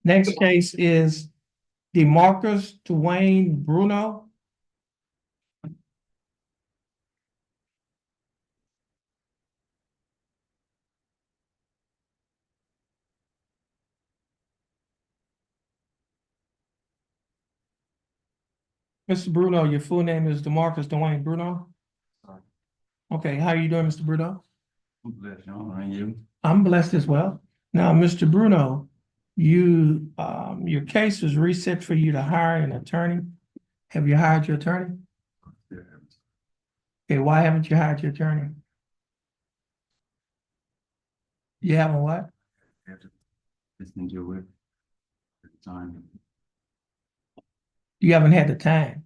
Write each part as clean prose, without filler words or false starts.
Next case is DeMarcus Dwayne Bruno. Mr. Bruno, your full name is DeMarcus Dwayne Bruno. Okay, how are you doing, Mr. Bruno? I'm blessed, John. And you? I'm blessed as well. Now, Mr. Bruno, your case was reset for you to hire an attorney. Have you hired your attorney? Okay, why haven't you hired your attorney? You haven't what? After listening to it at the time. You haven't had the time.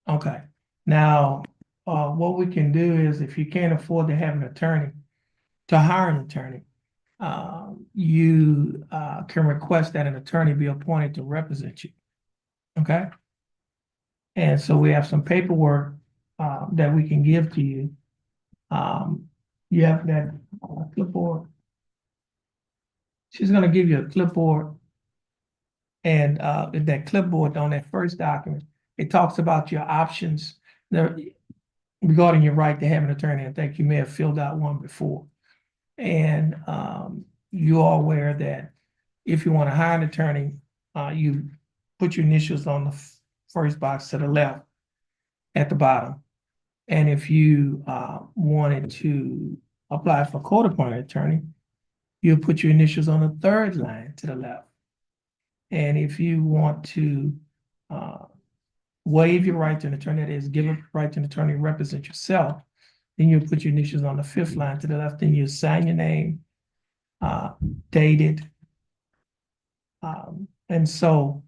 Okay. Now, what we can do is if you can't afford to have an attorney, to hire an attorney, you can request that an attorney be appointed to represent you. Okay? And so we have some paperwork that we can give to you. You have that clipboard. She's going to give you a clipboard. And that clipboard on that first document, it talks about your options regarding your right to have an attorney. I think you may have filled out one before. And you are aware that if you want to hire an attorney, you put your initials on the first box to the left at the bottom. And if you wanted to apply for a court-appointed attorney, you'll put your initials on the third line to the left. And if you want to waive your right to an attorney, that is, give a right to an attorney to represent yourself, then you'll put your initials on the fifth line to the left, then you sign your name, dated. And so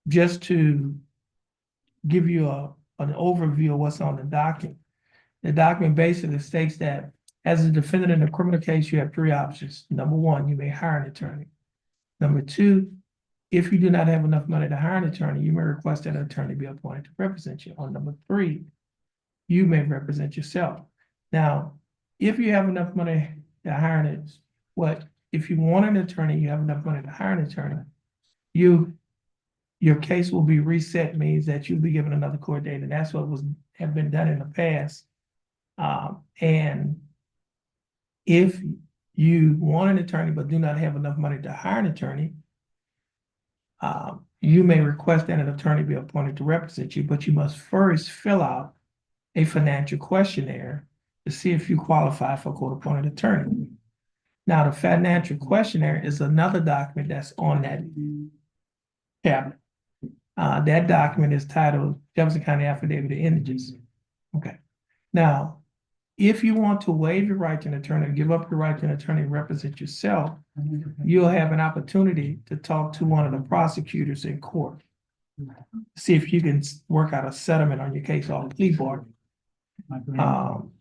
just to give you an overview of what's on the document basically states that as a defendant in a criminal case, you have three options. Number one, you may hire an attorney. Number two, if you do not have enough money to hire an attorney, you may request that an attorney be appointed to represent you. Or number three, you may represent yourself. Now, if you have enough money to hire if you want an attorney, you have enough money to hire an attorney, your case will be reset, means that you'll be given another court date, and that's what have been done in the past. And if you want an attorney but do not have enough money to hire an attorney, you may request that an attorney be appointed to represent you, but you must first fill out a financial questionnaire to see if you qualify for a court-appointed attorney. Now, the financial questionnaire is another document that's on that cabinet. That document is titled Jefferson County Affidavit of Indigence. Okay. Now, if you want to waive your right to an attorney, give up your right to an attorney to represent yourself, you'll have an opportunity to talk to one of the prosecutors in court. See if you can work out a settlement on your case off plea bargain.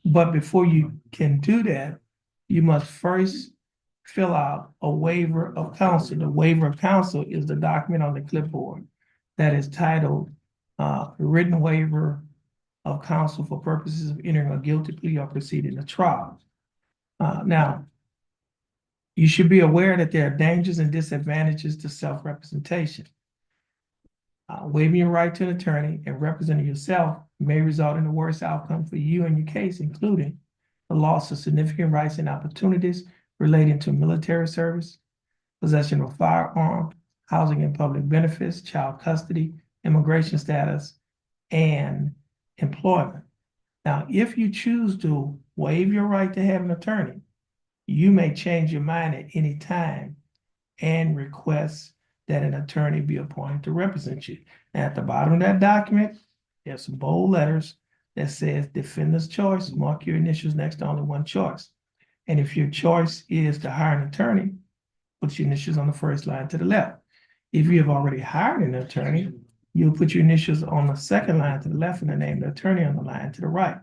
But before you can do that, you must first fill out a waiver of counsel. The waiver of counsel is the document on the clipboard that is titled Written Waiver of Counsel for Purposes of Entering a Guilty Plea or Proceeding a Trial. Now, you should be aware that there are dangers and disadvantages to self-representation. Waiving your right to an attorney and representing yourself may result in the worst outcome for you and your case, including the loss of significant rights and opportunities relating to military service, possession of a firearm, housing and public benefits, child custody, immigration status, and employment. Now, if you choose to waive your right to have an attorney, you may change your mind at any time and request that an attorney be appointed to represent you. Now, at the bottom of that document, there's some bold letters that says defendant's choice, mark your initials next to only one choice. And if your choice is to hire an attorney, put your initials on the first line to the left. If you have already hired an attorney, you'll put your initials on the second line to the left and the name of the attorney on the line to the right.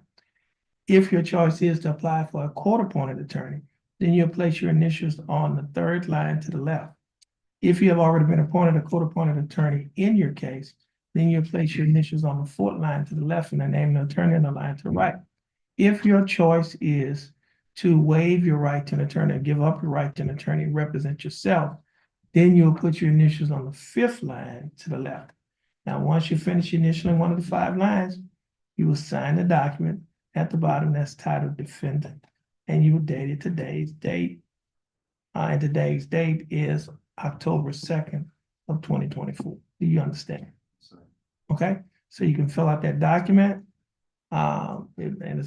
If your choice is to apply for a court-appointed attorney, then you'll place your initials on the third line to the left. If you have already been appointed a court-appointed attorney in your case, then you'll place your initials on the fourth line to the left and the name of the attorney on the line to the right. If your choice is to waive your right to an attorney, give up your right to an attorney, represent yourself, Then you'll put your initials on the 5th line to the left. Now, once you finish initialing one of the 5 lines, you will sign the document at the bottom that's titled defendant. And you will date it today's date. And today's date is October 2nd of 2024. Do you understand? Okay, so you can fill out that document. And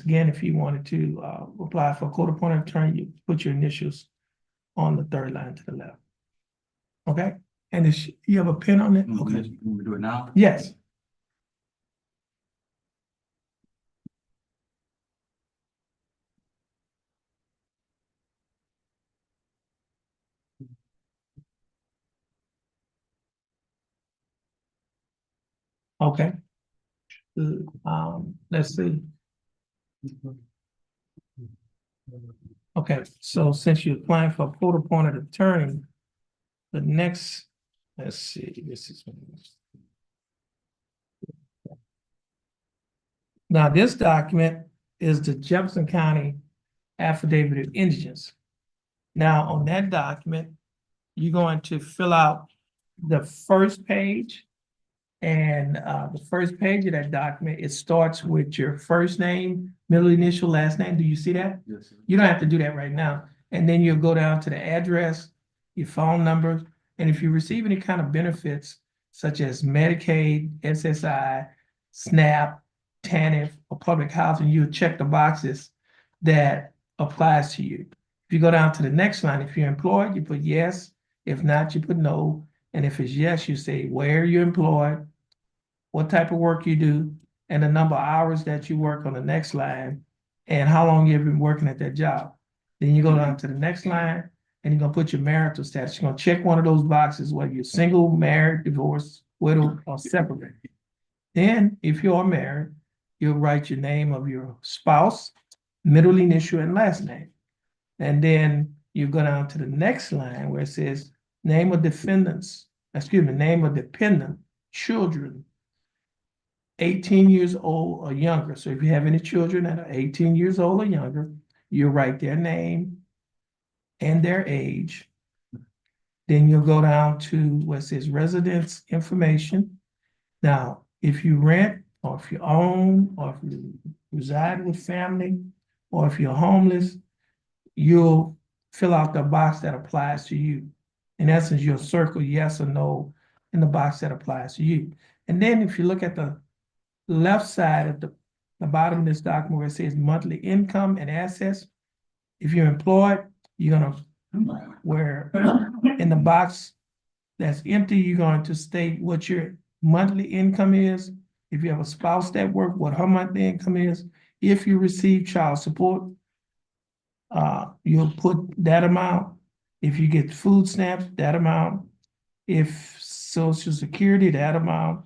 again, if you wanted to apply for a court-appointed attorney, you put your initials on the 3rd line to the left. Okay, and you have a pen on it? Okay. Can we do it now? Yes. Okay. Let's see. Okay, so since you're applying for a court-appointed attorney, the next, let's see, this is. Now, this document is the Jefferson County Affidavit of Indigence. Now, on that document, you're going to fill out the first page. And the first page of that document, it starts with your first name, middle initial, last name. Do you see that? Yes, sir. You don't have to do that right now. And then you'll go down to the address, your phone number, and if you receive any kind of benefits, such as Medicaid, SSI, SNAP, TANF, or public housing, you'll check the boxes that applies to you. If you go down to the next line, if you're employed, you put yes. If not, you put no. And if it's yes, you say where you're employed, what type of work you do, and the number of hours that you work on the next line, and how long you've been working at that job. Then you go down to the next line, and you're gonna put your marital status. You're gonna check one of those boxes, whether you're single, married, divorced, widowed, or separate. Then, if you are married, you'll write your name of your spouse, middle initial, and last name. And then you go down to the next line where it says name of defendants, name of dependent children 18 years old or younger. So if you have any children that are 18 years old or younger, you write their name and their age. Then you'll go down to what says residence information. Now, if you rent, or if you own, or if you reside with family, or if you're homeless, you'll fill out the box that applies to you. In essence, you'll circle yes or no in the box that applies to you. And then if you look at the left side of the bottom of this document where it says monthly income and assets, if you're employed, you're gonna, where in the box that's empty, you're going to state what your monthly income is. If you have a spouse that works, what her monthly income is. If you receive child support, you'll put that amount. If you get food stamps, that amount. If Social Security, that amount.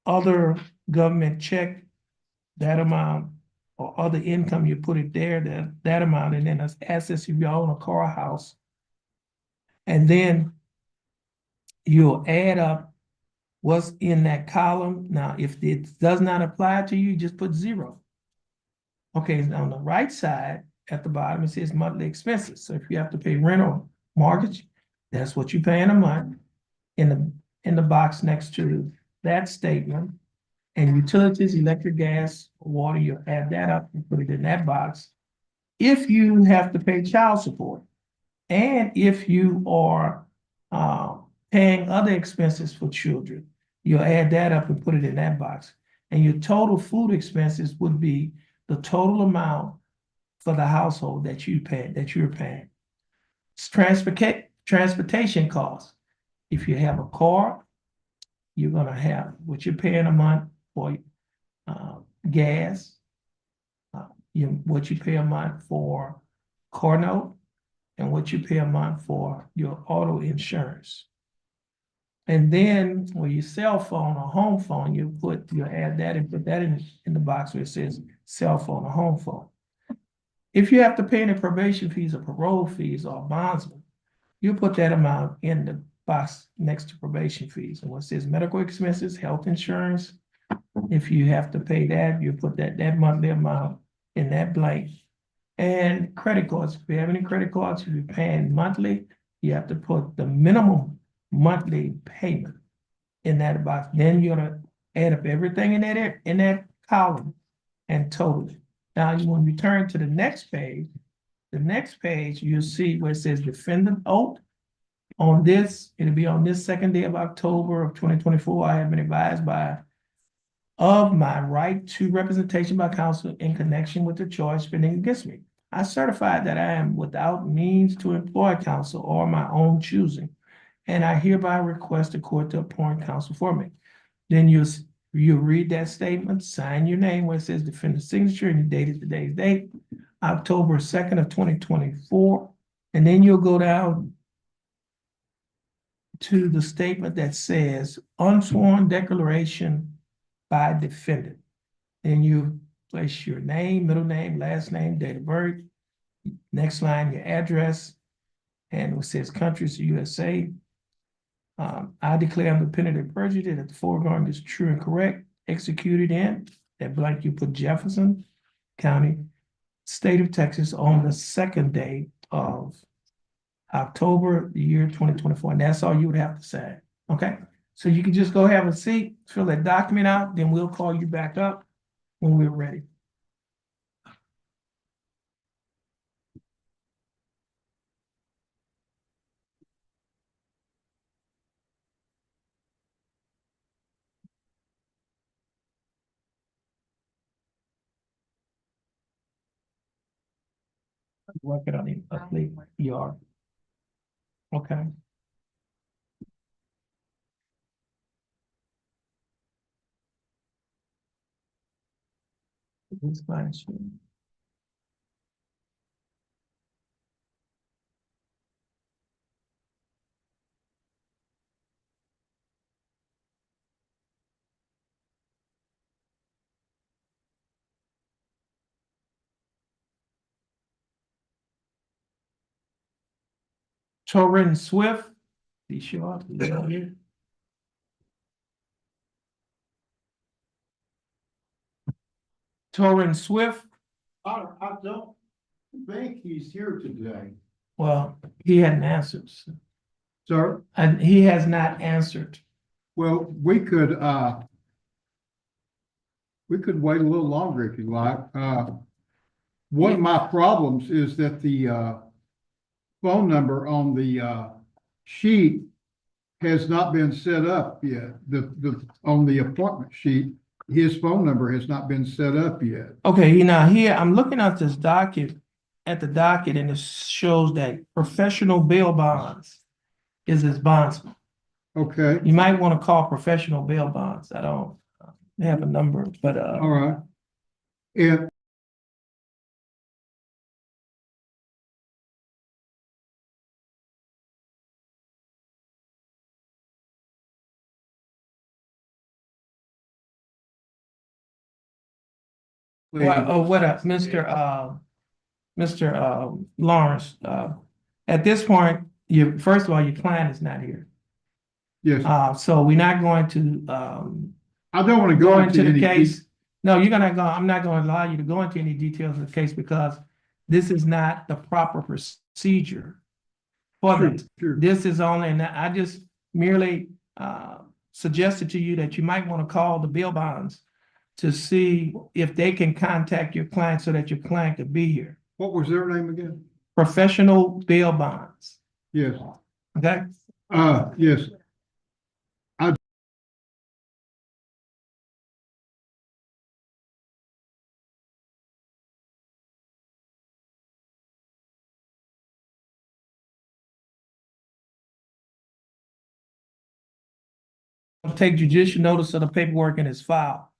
Other government check, that amount. Or other income, you put it there, that amount. And then as assets, if you own a car or house. And then you'll add up what's in that column. Now, if it does not apply to you, just put 0. Okay, on the right side, at the bottom, it says monthly expenses. So if you have to pay rent or mortgage, that's what you pay in a month. In the box next to that statement. And utilities, electric, gas, water, you add that up and put it in that box. If you have to pay child support, and if you are paying other expenses for children, you'll add that up and put it in that box. And your total food expenses would be the total amount for the household that you're paying. It's transportation costs. If you have a car, you're gonna have what you're paying a month for gas, what you pay a month for car note, and what you pay a month for your auto insurance. And then with your cell phone or home phone, you add that and put that in the box where it says cell phone or home phone. If you have to pay any probation fees or parole fees or bondsman, you put that amount in the box next to probation fees. And what says medical expenses, health insurance, if you have to pay that, you put that monthly amount in that blank. And credit cards, if you have any credit cards, if you're paying monthly, you have to put the minimum monthly payment in that box. Then you're gonna add up everything in that column and total it. Now, when you turn to the next page, you'll see where it says defendant oath. On this, it'll be on this second day of October of 2024. I have been advised of my right to representation by counsel in connection with the charge pending against me. I certify that I am without means to employ counsel or my own choosing, and I hereby request the court to appoint counsel for me. Then you read that statement, sign your name where it says defendant's signature, and you date it today's date, October 2nd of 2024. And then you'll go down to the statement that says unsworn declaration by defendant. Then you place your name, middle name, last name, date of birth. Next line, your address, and it says countries, USA. I declare under penalty of perjury that the foregoing is true and correct, executed in, that blank you put Jefferson County, state of Texas, on the second day of October, the year 2024. And that's all you would have to say. Okay. So you can just go have a seat, fill that document out, then we'll call you back up when we're ready. Working on it, update ER. Okay. It's fine. Torrin Swift, be sure. Here. Torrin Swift. I don't think he's here today. Well, he hadn't answered. Sir, And he has not answered. well, we could wait a little longer if you like. One of my problems is that the phone number on the sheet has not been set up yet. On the appointment sheet, his phone number has not been set up yet. Okay, now here, I'm looking at this docket, and it shows that professional bail bonds is his bondsman. Okay, You might want to call professional bail bonds. I don't have a number, but all right. And Mr. Lawrence, at this point, first of all, your client is not here. yes, So we're not going to I don't want to go go into into the any. case. No, I'm not going to allow you to go into any details of the case because this is not the proper procedure for Sure, that. sure. This is only, and I just merely suggested to you that you might want to call the bail bonds to see if they can contact your client so that your client could be here. What was their name again? Professional bail bonds. Yes, Okay. yes. Take judicial notice of the paperwork in his file.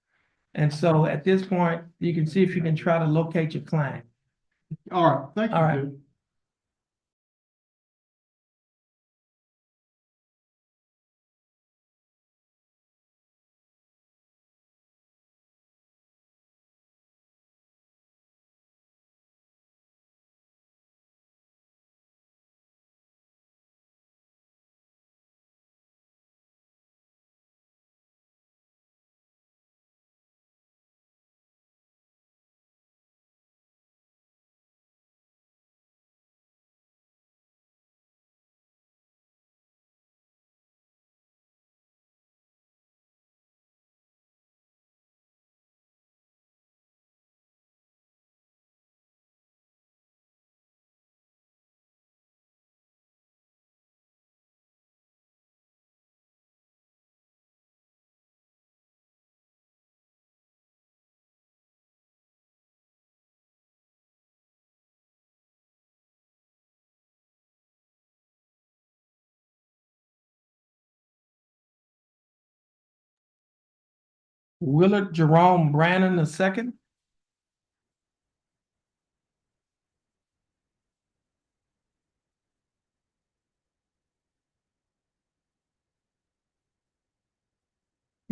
And so at this point, you can see if you can try to locate your client. All right, thank you. All right. Jim. Willard Jerome Brannon II.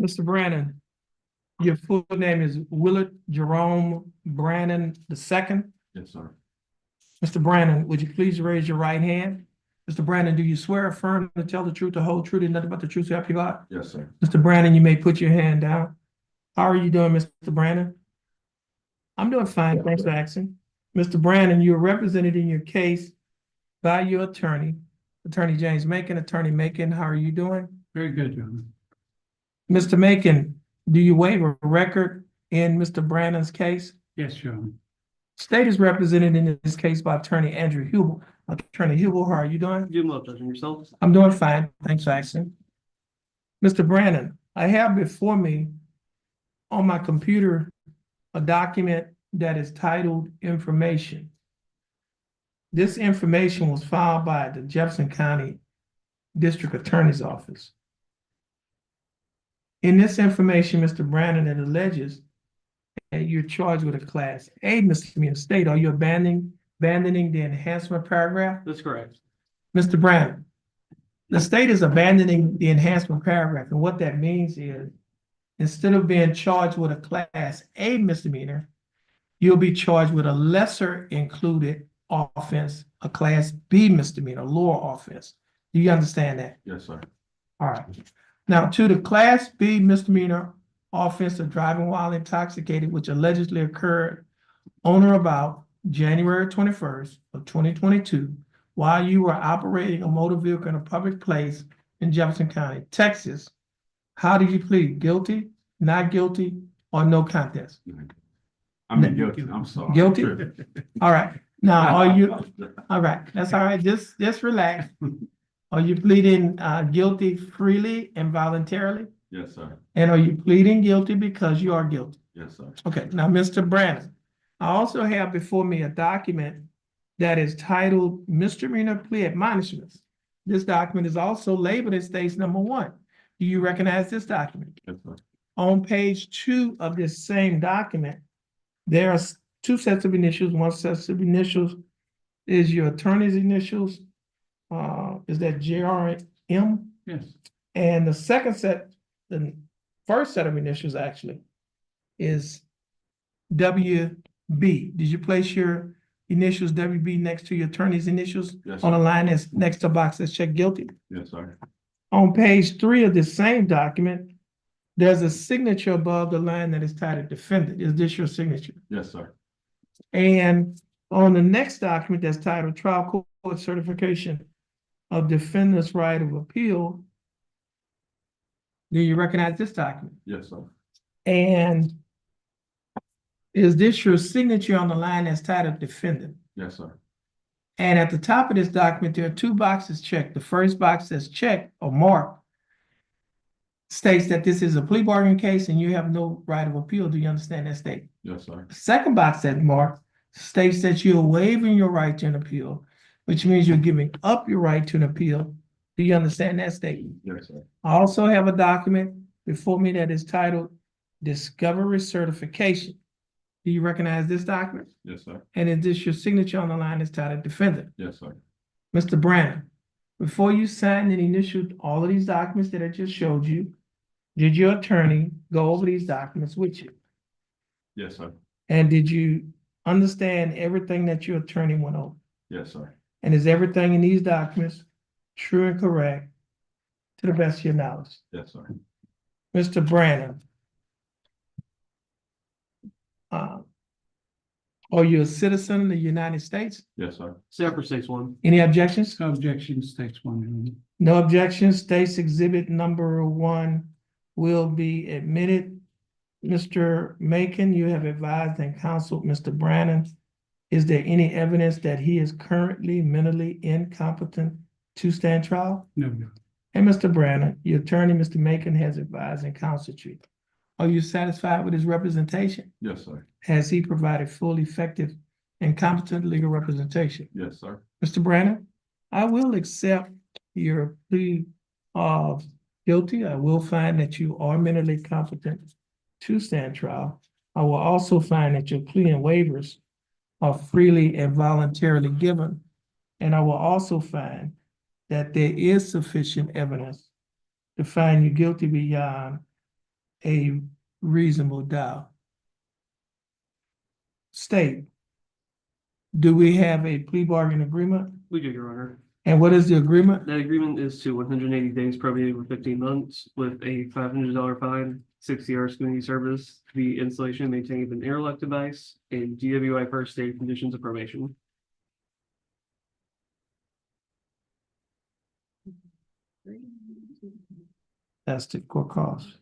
Mr. Brannon, your full name is Willard Jerome Brannon II. Yes, sir. Mr. Brannon, would you please raise your right hand? Mr. Brannon, do you swear or affirm to tell the truth, the whole truth, and nothing but the truth, so help you God? Yes, sir. Mr. Brannon, you may put your hand down. How are you doing, Mr. Brannon? I'm doing fine, thanks for asking. Mr. Brannon, you're represented in your case by your attorney, Attorney James Macon. Attorney Macon, how are you doing? Very good, John. Mr. Macon, do you waive a record in Mr. Brannon's case? Yes, John. State is represented in this case by Attorney Andrew Hubel. Attorney Hubel, how are you doing? Doing well, Judge, and yourself? I'm doing fine, thanks for asking. Mr. Brannon, I have before me on my computer a document that is titled Information. This information was filed by the Jefferson County District Attorney's Office. In this information, Mr. Brannon, it alleges that you're charged with a Class A misdemeanor. State, are you abandoning the enhancement paragraph? That's correct. Mr. Brannon, the state is abandoning the enhancement paragraph, and what that means is instead of being charged with a Class A misdemeanor, you'll be charged with a lesser included offense, a Class B misdemeanor, lower offense. Do you understand that? Yes, sir. All right. Now, to the Class B misdemeanor offense of driving while intoxicated, which allegedly occurred on or about January 21st of 2022, while you were operating a motor vehicle in a public place in Jefferson County, Texas, how did you plead? Guilty, not guilty, or no contest? I'm guilty. I'm sorry. Guilty? All right. Now, are you, all right, that's all right. Just relax. Are you pleading guilty freely and voluntarily? Yes, sir. And are you pleading guilty because you are guilty? Yes, sir. Okay, now, Mr. Brannon, I also have before me a document that is titled Misdemeanor Plea Admonishments. This document is also labeled as State's number 1. Do you recognize this document? Yes, sir. On page 2 of this same document, there are 2 sets of initials. One set of initials is your attorney's initials. Is that JRM? Yes. And the second set, the first set of initials actually, is WB. Did you place your initials WB next to your attorney's initials Yes, on a sir. line that's next to a box that's checked guilty? Yes, sir. On page 3 of this same document, there's a signature above the line that is titled defendant. Is this your signature? Yes, sir. And on the next document that's titled trial court certification of defendant's right of appeal, do you recognize this document? Yes, sir. And is this your signature on the line that's titled defendant? Yes, sir. And at the top of this document, there are 2 boxes checked. The first box that's checked or marked states that this is a plea bargain case and you have no right of appeal. Do you understand that statement? Yes, sir. The second box that's marked states that you're waiving your right to an appeal, which means you're giving up your right to an appeal. Do you understand that statement? Yes, sir. I also have a document before me that is titled Discovery Certification. Do you recognize this document? Yes, sir. And is this your signature on the line that's titled defendant? Yes, sir. Mr. Brannon, before you signed and initialed all of these documents that I just showed you, did your attorney go over these documents with you? Yes, sir. And did you understand everything that your attorney went over? Yes, sir. And is everything in these documents true and correct to the best of your knowledge? Yes, sir. Mr. Brannon, are you a citizen of the United States? Yes, sir. Sanford State's 1. Any objections? No objection, State's 1. No objections. State's exhibit number 1 will be admitted. Mr. Macon, you have advised and counseled Mr. Brannon. Is there any evidence that he is currently mentally incompetent to stand trial? No. And Mr. Brannon, your attorney, Mr. Macon, has advised and counseled you. Are you satisfied with his representation? Yes, sir. Has he provided full, effective, and competent legal representation? Yes, sir. Mr. Brannon, I will accept your plea of guilty. I will find that you are mentally competent to stand trial. I will also find that your plea and waivers are freely and voluntarily given. And I will also find that there is sufficient evidence to find you guilty beyond a reasonable doubt. State, do we have a plea bargain agreement? We do, Your Honor. And what is the agreement? That agreement is to 180 days probated for 15 months with a $500 fine, 60 hours community service, the installation and maintaining of an interlock device, and DWI first aid conditions of probation. That's the court cost.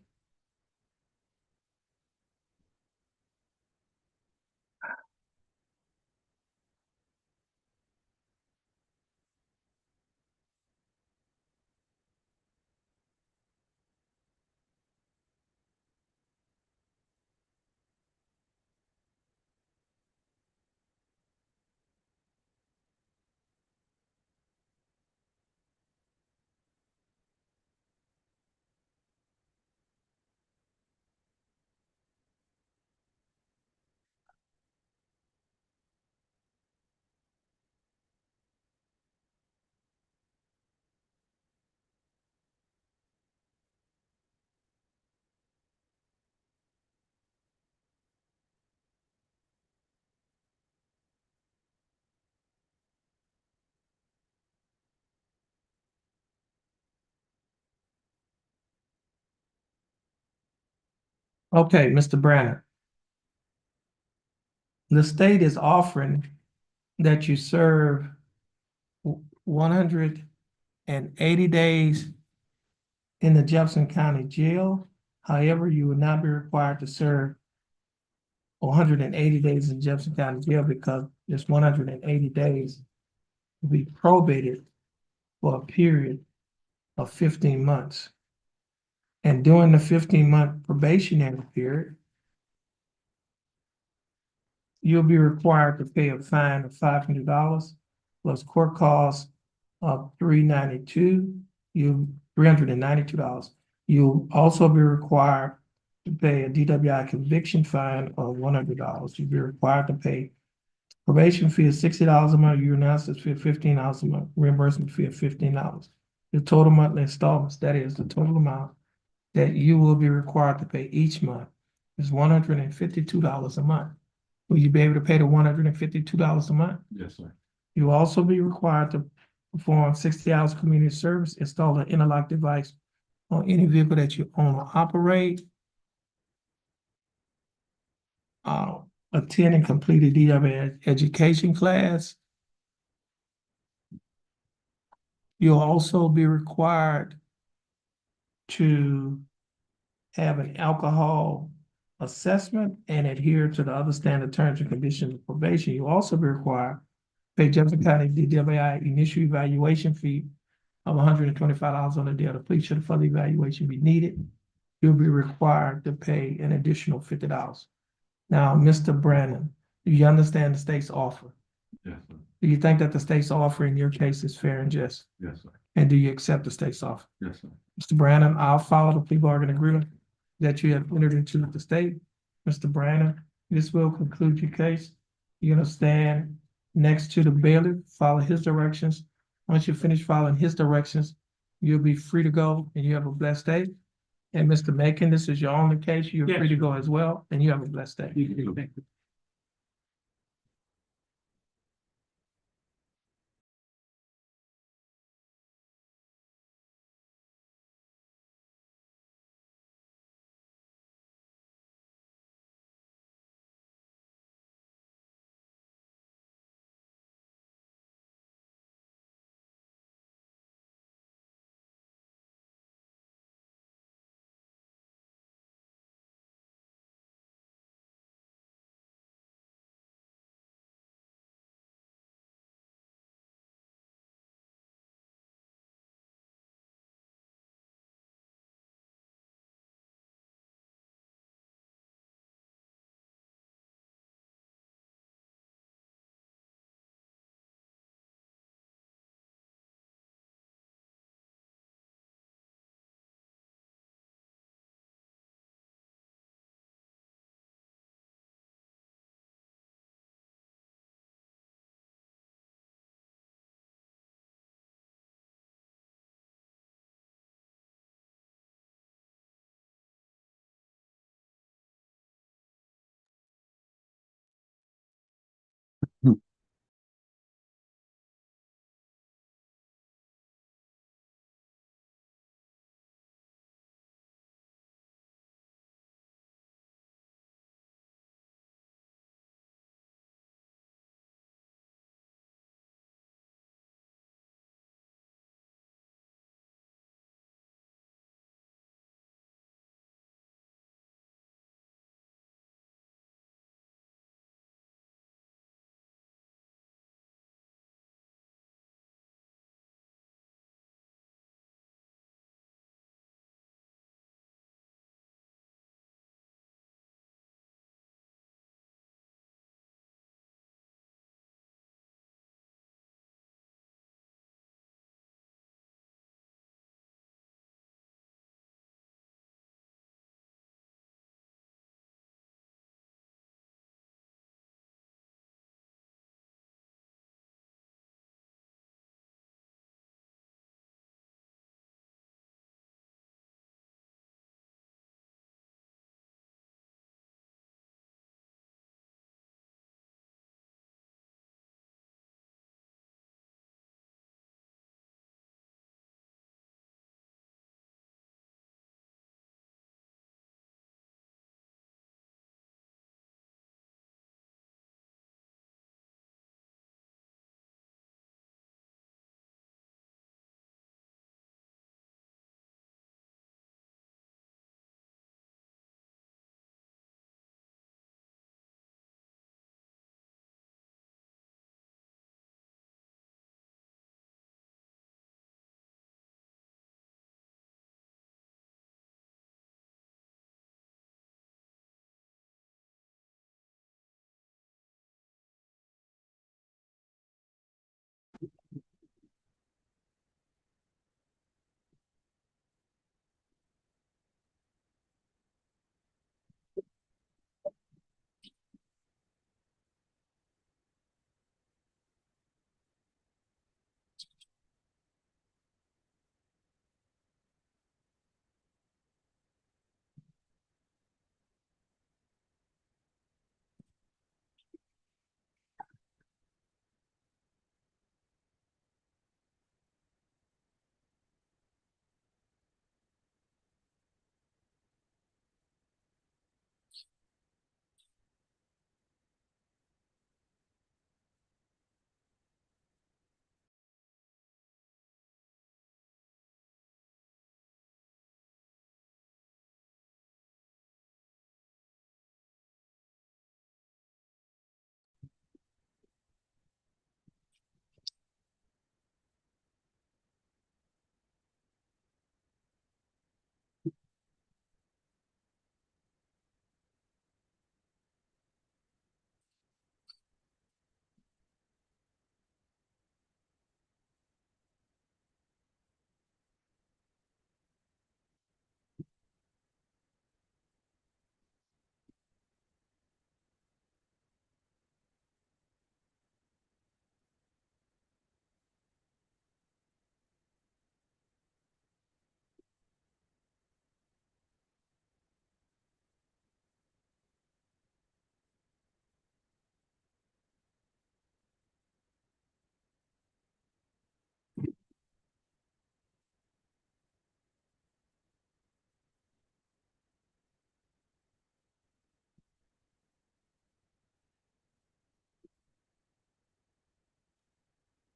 Okay, Mr. Branner. The state is offering that you serve 180 days in the Jefferson County Jail. However, you will not be required to serve 180 days in Jefferson County Jail because this 180 days will be probated for a period of 15 months. And during the 15-month probationary period, you'll be required to pay a fine of $500 plus court costs of $392. You'll also be required to pay a DWI conviction fine of $100. You'll be required to pay probation fee of $60 a month, urinalysis fee of $15 a month, reimbursement fee of $15. The total monthly installments, that is the total amount that you will be required to pay each month is $152 a month. Will you be able to pay the $152 a month? Yes, sir. You will also be required to perform 60 hours community service, install an interlock device on any vehicle that you own or operate. Attend and complete a DWI education class. You'll also be required to have an alcohol assessment and adhere to the other standard terms and conditions of probation. You'll also be required to pay Jefferson County DWI initial evaluation fee of $125 on the day of the plea. Should a further evaluation be needed, you'll be required to pay an additional $50. Now, Mr. Brandon, do you understand the state's offer? Yes, sir. Do you think that the state's offer in your case is fair and just? Yes, sir. And do you accept the state's offer? Yes, sir. Mr. Brandon, I'll follow the plea bargain agreement that you have entered into with the state. Mr. Brandon, this will conclude your case. You're gonna stand next to the bailiff, follow his directions. Once you finish following his directions, you'll be free to go and you have a blessed day. And Mr. Macon, this is your only case. You're free to go as well, and you have a blessed day. You too.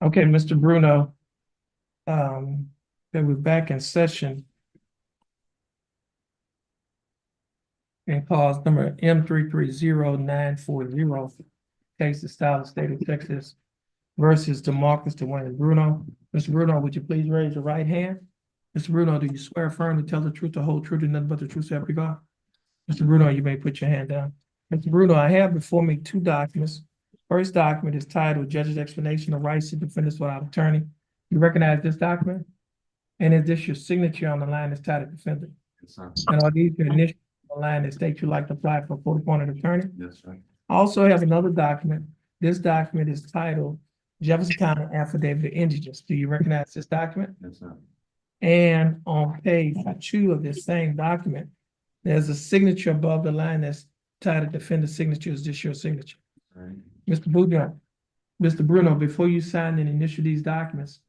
Okay, Mr. Bruno, that we're back in session. And clause number M 330 940, case the style of state of Texas versus DeMarcus DeWayne Bruno. Mr. Bruno, would you please raise your right hand? Mr. Bruno, do you swear firm to tell the truth, the whole truth, and nothing but the truth, so help you God? Mr. Bruno, you may put your hand down. Mr. Bruno, I have before me two documents. First document is titled Judge's Explanation of Rights to Defendants Without Attorney. You recognize this document? And is this your signature on the line that's titled Defendant? Yes, sir. And are these your initials on the line that state you'd like to apply for a court-appointed attorney? Yes, sir. I also have another document. This document is titled Jefferson County Affidavit of Indigence. Do you recognize this document? Yes, sir. And on page 2 of this same document, there's a signature above the line that's titled Defendant Signature. Is this your signature? All right. Mr. Boudreaux, Mr. Bruno, before you signed and initial these documents,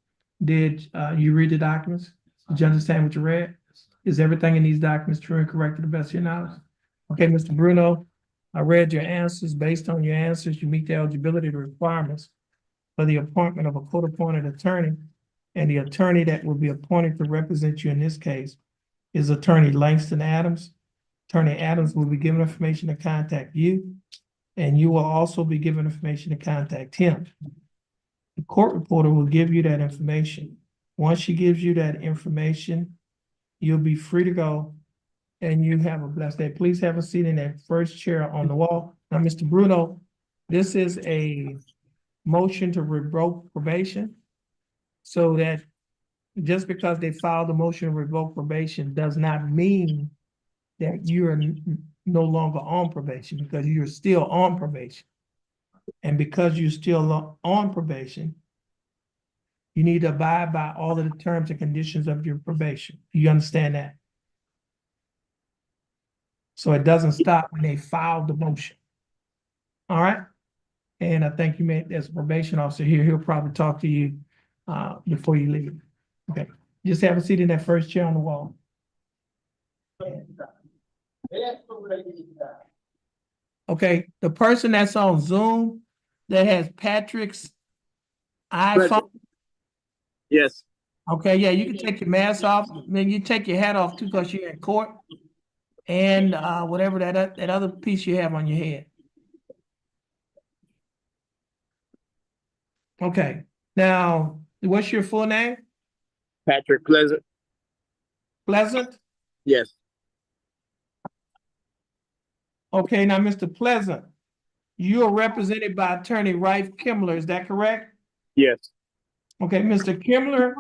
did you read the documents? Did you understand what you read? Is everything in these documents true and correct to the best of your knowledge? Okay, Mr. Bruno, I read your answers. Based on your answers, you meet the eligibility requirements for the appointment of a court-appointed attorney. And the attorney that will be appointed to represent you in this case is Attorney Langston Adams. Attorney Adams will be given information to contact you, and you will also be given information to contact him. The court reporter will give you that information. Once she gives you that information, you'll be free to go, and you have a blessed day. Please have a seat in that first chair on the wall. Now, Mr. Bruno, this is a motion to revoke probation, so that just because they filed a motion to revoke probation does not mean that you're no longer on probation, because you're still on probation. And because you're still on probation, you need to abide by all of the terms and conditions of your probation. Do you understand that? So it doesn't stop when they filed the motion. All right? And I think you may, as a probation officer here, he'll probably talk to you before you leave. Okay, just have a seat in that first chair on the wall. Okay, the person that's on Zoom that has Patrick's iPhone. Yes. Okay, yeah, you can take your mask off. Then you take your hat off too, because you're in court. And whatever that other piece you have on your head. Okay, now what's your full name? Patrick Pleasant. Pleasant? Yes. Okay, now, Mr. Pleasant, you are represented by Attorney Rife Kimler, is that correct? Yes. Okay, Mr. Kimler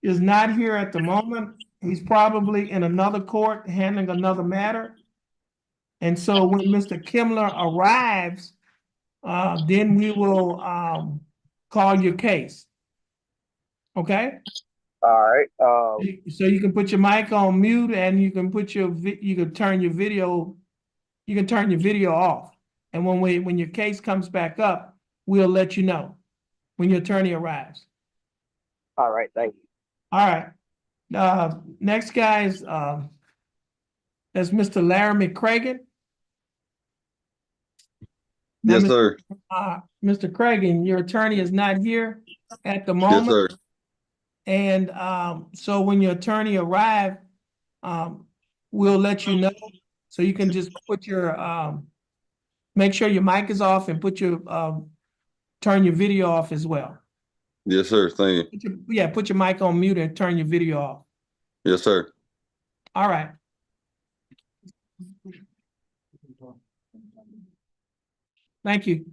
is not here at the moment. He's probably in another court handling another matter. And so when Mr. Kimler arrives, then we will call your case. Okay? All right. So you can put your mic on mute, and you can put you can turn your video off. And when your case comes back up, we'll let you know when your attorney arrives. All right. Thank you. All right. Next guy is that's Mr. Larry McCragen. Yes, Now, sir. Mr. Cragen, your attorney is not here at the Yes, moment. sir. And so when your attorney arrives, we'll let you know. So you can just put your make sure your mic is off, and put your turn your video off as well. Yes, sir. Thank you. Put your mic on mute and turn your video off. Yes, sir. All right. Thank you.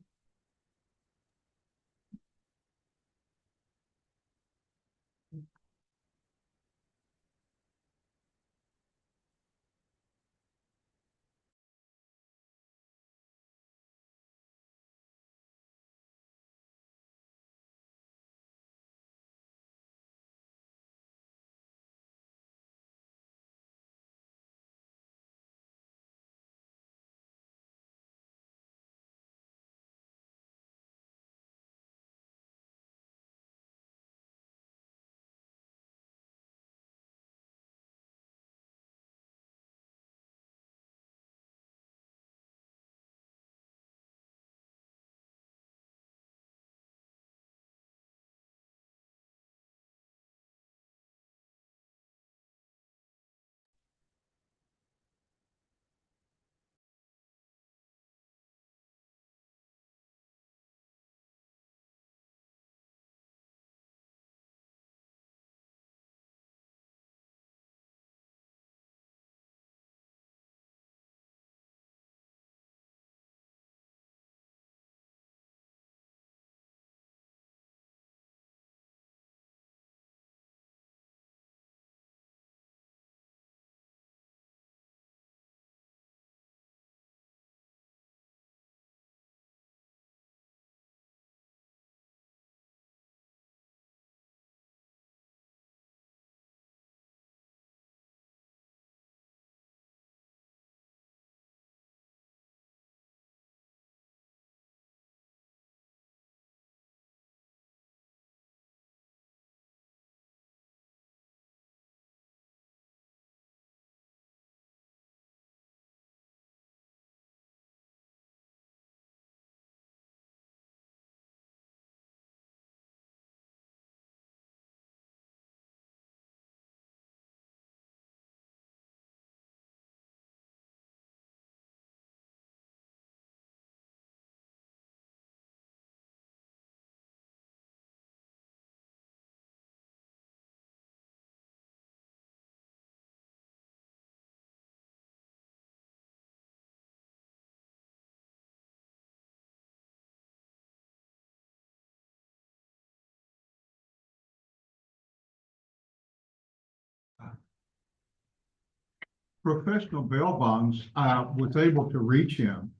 professional bail bonds, I was able to reach him.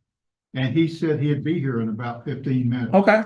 And he said he'd be here in about 15 minutes. Okay,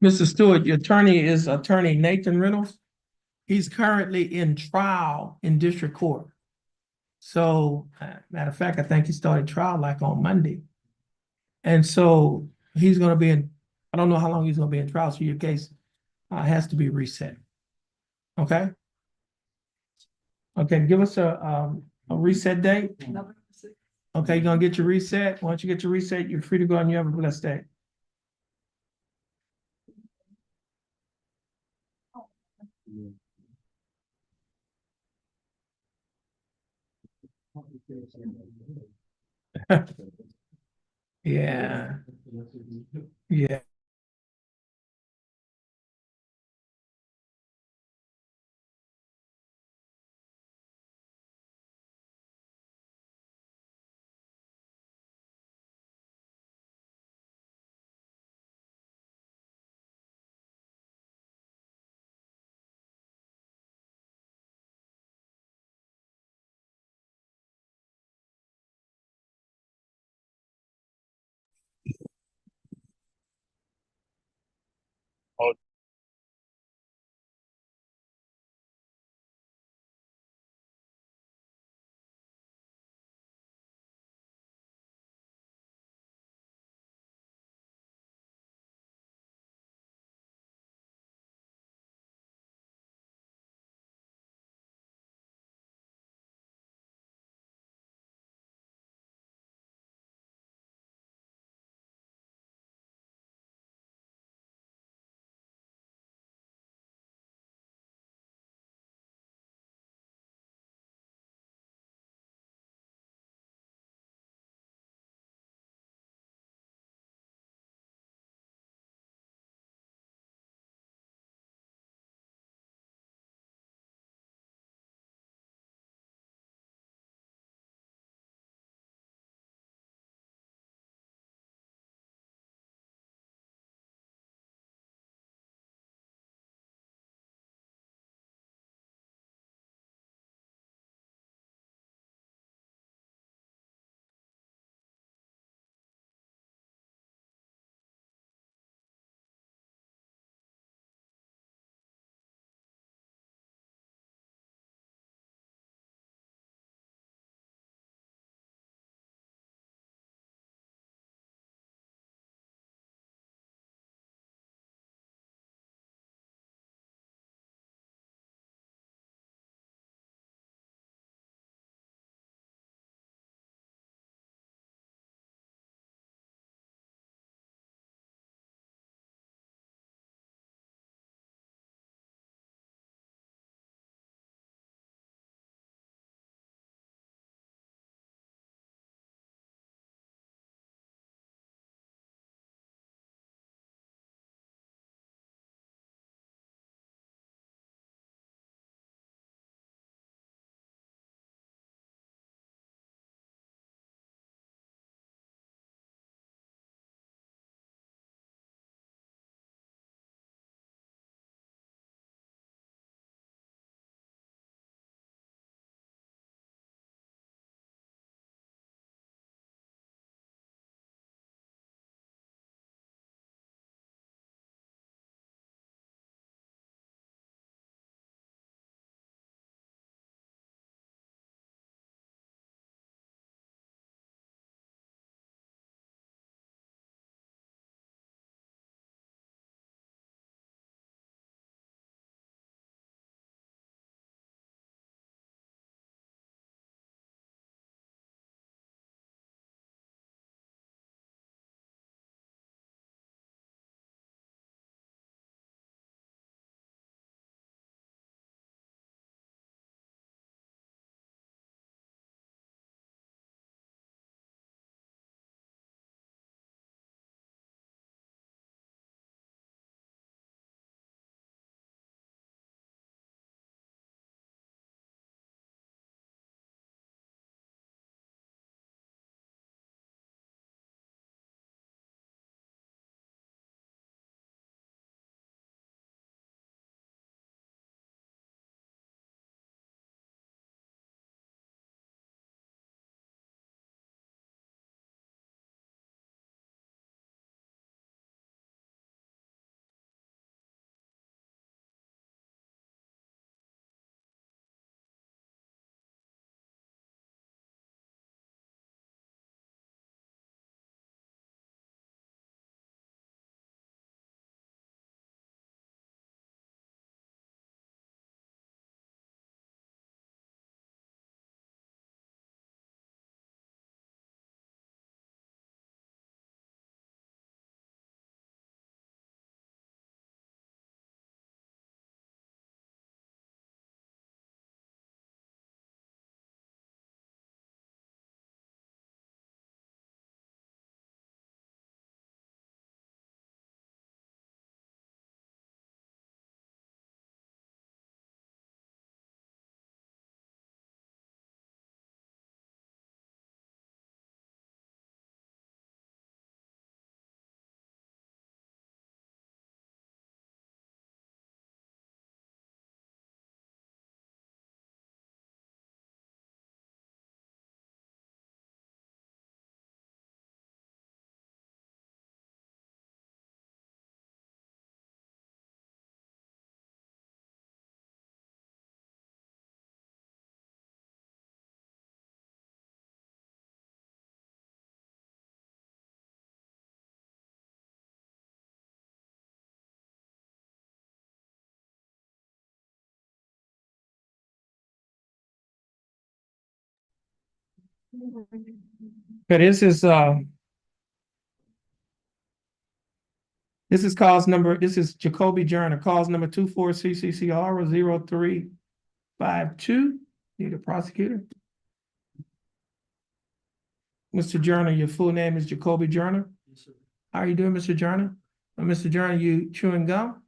Mr. Stewart, your attorney is Attorney Nathan Reynolds. He's currently in trial in district court. So, matter of fact, I think he started trial like on Monday. And so he's gonna be in, I don't know how long he's gonna be in trial, so your case has to be reset. Okay? Okay, give us a reset date. Okay, you're gonna get your reset. Once you get your reset, you're free to go and you have a blessed day. Yeah, yeah. But this is Jacoby Journal, cause number 24 CCCR 0352. Need a prosecutor? Mr. Journal, your full name is Jacoby Journal? How are you doing, Mr. Journal? Mr. Journal, you chewing gum?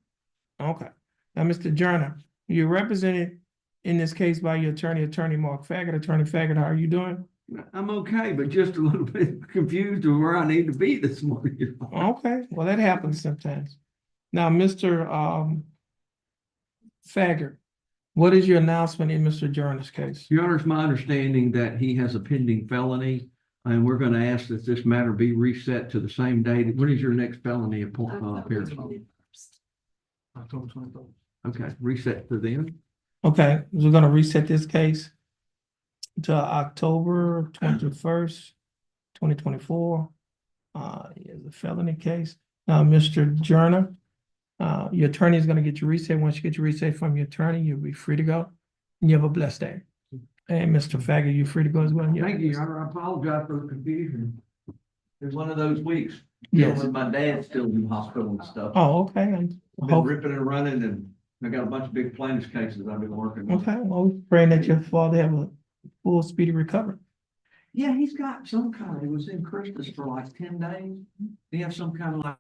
Okay. Now, Mr. Journal, you're represented in this case by your attorney, Attorney Mark Faggett. Attorney Faggett, how are you doing? I'm okay, but just a little bit confused of where I need to be this morning. Okay, well, that happens sometimes. Now, Mr. Faggett, what is your announcement in Mr. Journal's case? Your Honor, it's my understanding that he has a pending felony, and we're going to ask that this matter be reset to the same date. When is your next felony appearance? October 24th. Okay, reset to then. Okay, we're gonna reset this case to October 21st, 2024. Is a felony case. Now, Mr. Journal, your attorney is gonna get you reset. Once you get your reset from your attorney, you'll be free to go. And you have a blessed day. And Mr. Faggett, you free to go as well? Thank you, Your Honor. I apologize for the confusion. It's one of those weeks. Yes. With my dad still in the hospital and stuff. Oh, okay. Been ripping and running, and I got a bunch of big plaintiffs cases I've been working on. Okay, well, we're praying that your father have a full speedy recovery. Yeah, he's got some kind, he was in Christus for like 10 days. He has some kind of like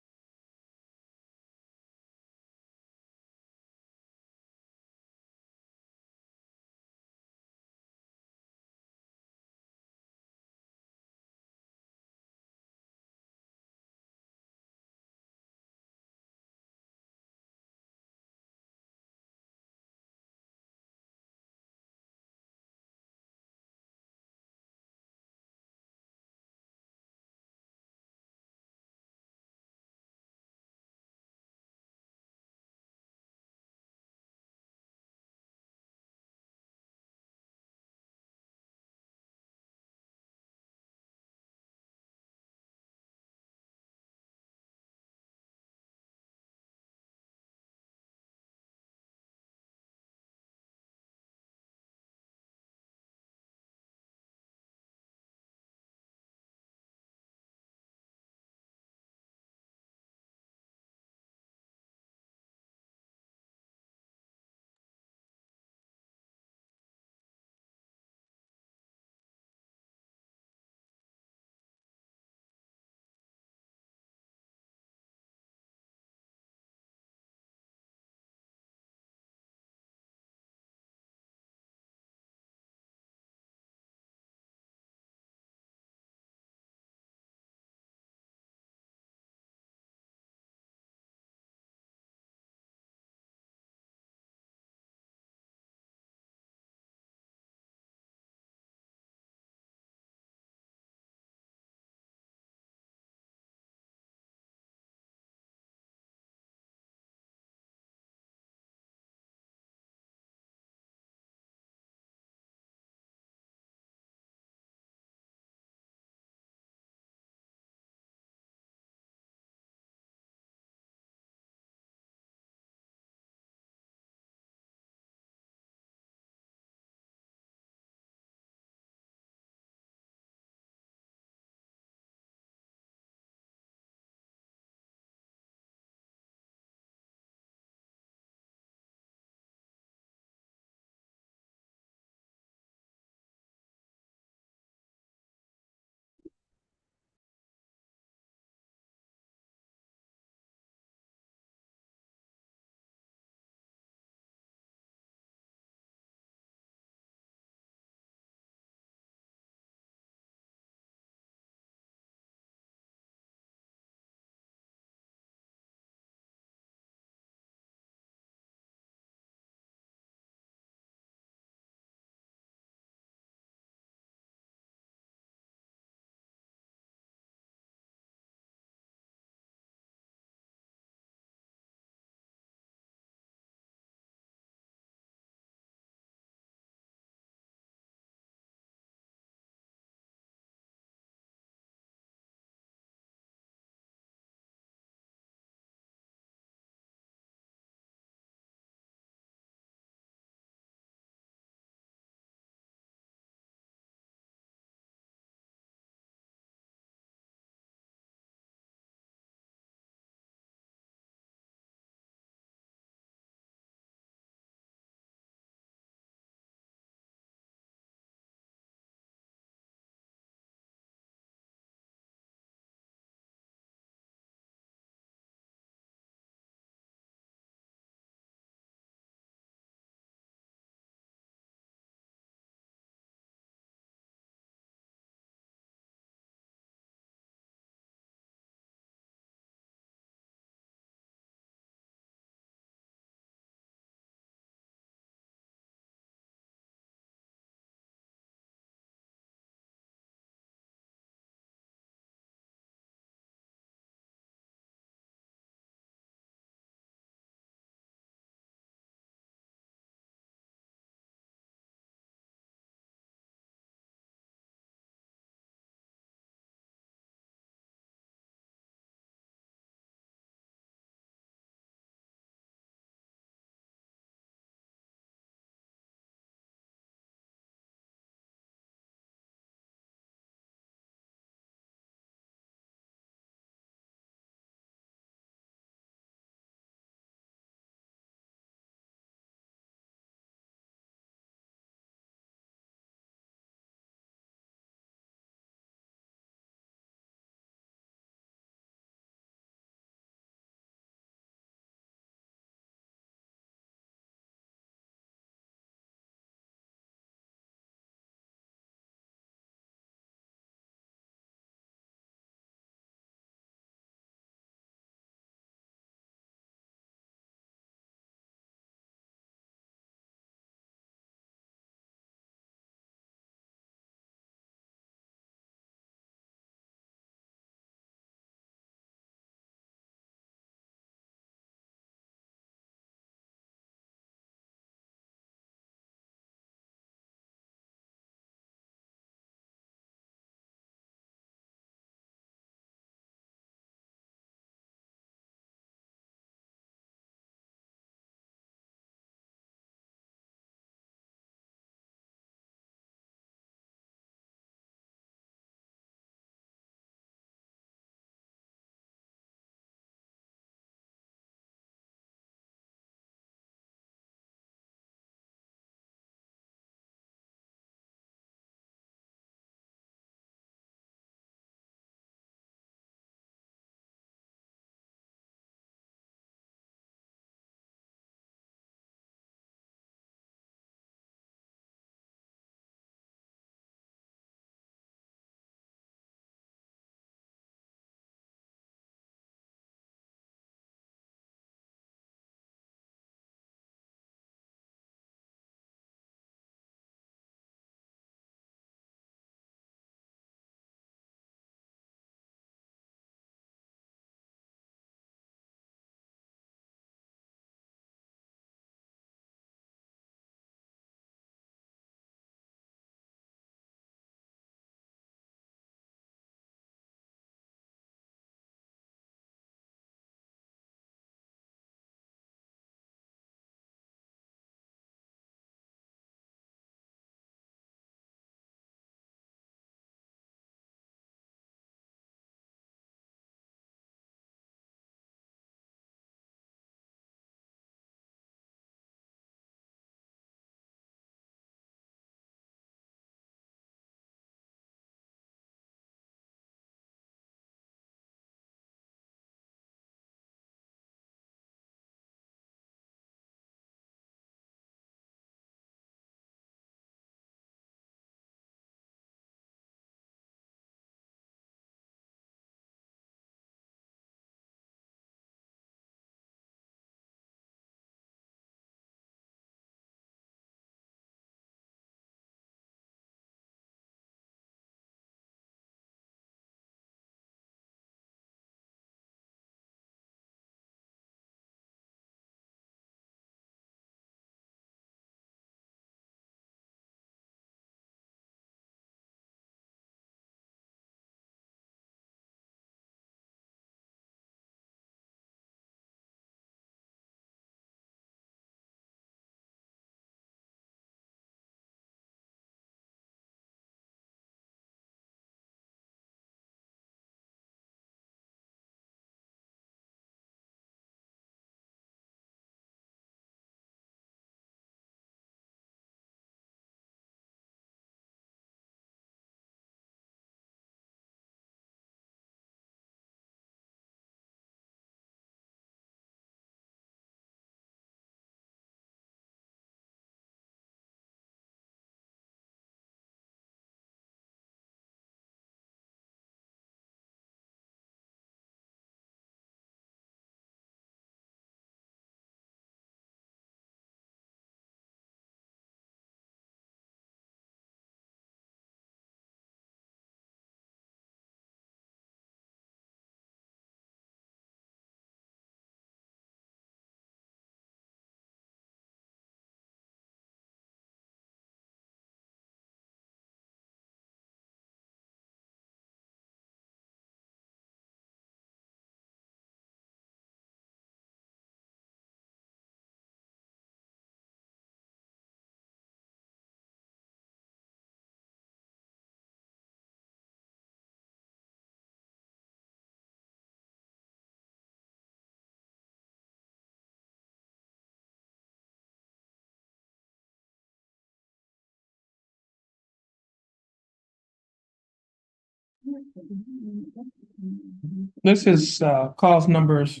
This is cause numbers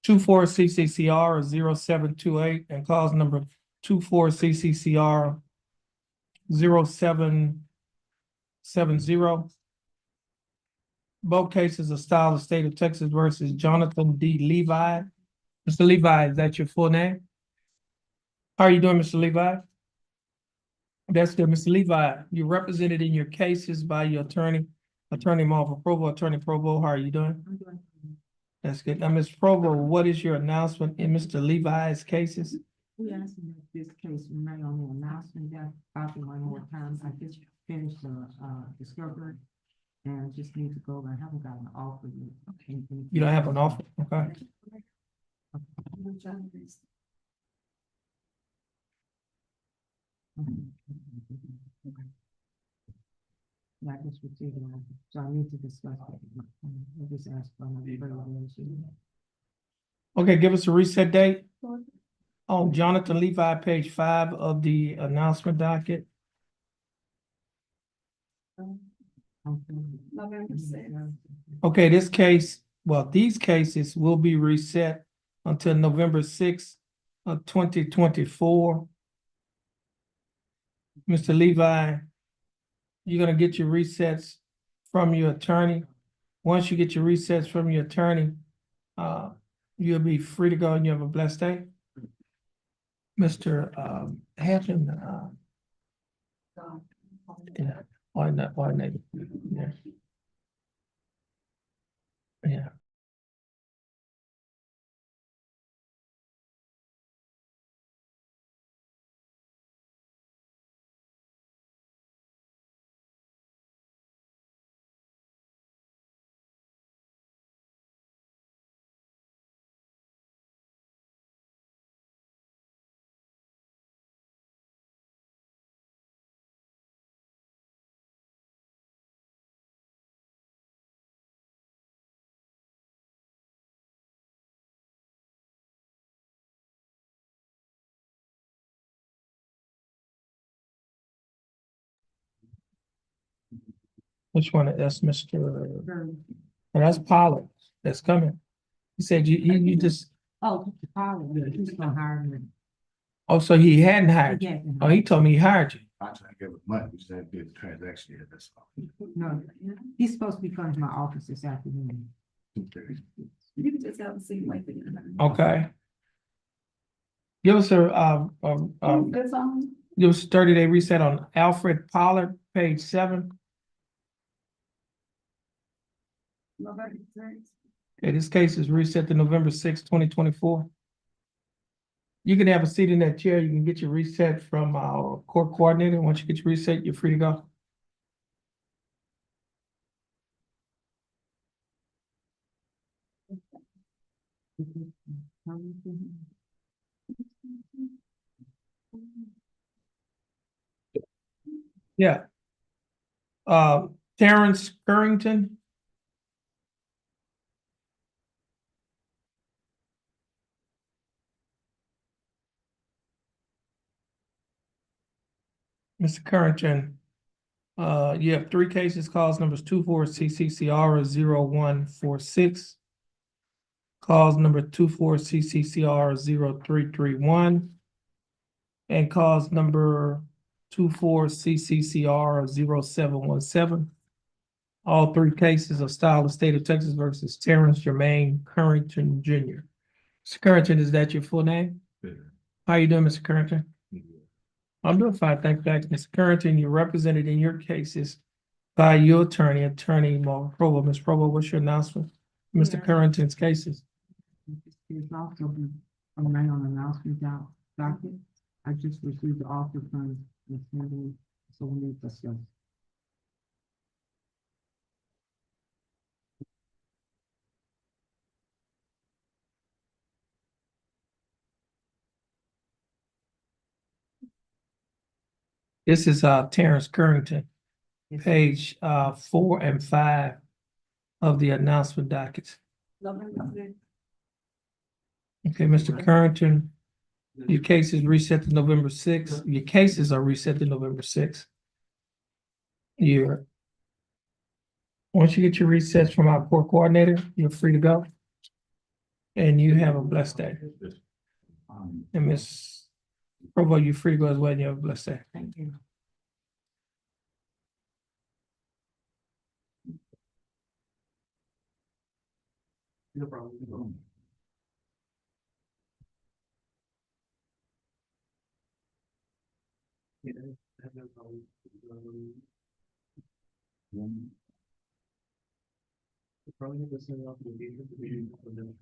24 CCCR 0728 and cause number 24 CCCR 0770. Both cases are styled the state of Texas versus Jonathan D. Levi. Mr. Levi, is that your full name? How are you doing, Mr. Levi? That's good, Mr. Levi. You're represented in your cases by your attorney, Attorney Marvel Provo, Attorney Provo. How are you doing? That's good. Now, Ms. Provo, what is your announcement in Mr. Levi's cases? We asking that this case remain on the announcement that after one more time, I just finished the discovery. And I just need to go, I haven't got an offer yet. You don't have an offer, okay? Yeah, I just received an offer, so I need to discuss it. I just asked for another evaluation. Okay, give us a reset date on Jonathan Levi, page 5 of the announcement docket. November 6th. Okay, this case, well, these cases will be reset until November 6th of 2024. Mr. Levi, you're gonna get your resets from your attorney. Once you get your resets from your attorney, you'll be free to go and you have a blessed day. Mr. Hampton, yeah, why not, yeah. Yeah. Which one? That's Mr. And that's Pollard that's coming. He said you just, Oh, the pilot, he's gonna hire me. oh, so he hadn't hired you. Yeah. Oh, he told me he hired you. I try to give it money, we said did the transaction here, that's all. No, he's supposed to be coming to my office this afternoon. Okay. You can just have a seat like that. Okay. Give us Good song. give us a 30-day reset on Alfred Pollard, page 7. November 6th. Okay, this case is reset to November 6th, 2024. You can have a seat in that chair. You can get your reset from our court coordinator. Once you get your reset, you're free to go. Yeah. Terrence Currington. Mr. Currington, you have 3 cases, cause numbers 24 CCCR 0146. Cause number 24 CCCR 0331. And cause number 24 CCCR 0717. All 3 cases are styled the state of Texas versus Terrence Jermaine Currington Jr. Mr. Currington, is that your full name? Yeah. How you doing, Mr. Currington? I'm doing fine, thank you, Mr. Currington. You're represented in your cases by your attorney, Attorney Marvel Provo. Ms. Provo, what's your announcement? Mr. Yeah. Currington's cases. There's also be a man on announcement docket. I just received the offer from the assembly, so we need to discuss. This is Terrence Currington, Yes, sir. page 4 and 5 of the announcement dockets. November 6th. Okay, Mr. Currington, your case is reset to November 6th. Your cases are reset to November 6th. Your Once you get your resets from our court coordinator, you're free to go. And you have a blessed day. And Ms. Provo, you're free to go as well, and you have a blessed day. Thank you. No problem. Yeah, I have no problem. Probably have to send off the data to the meeting for them.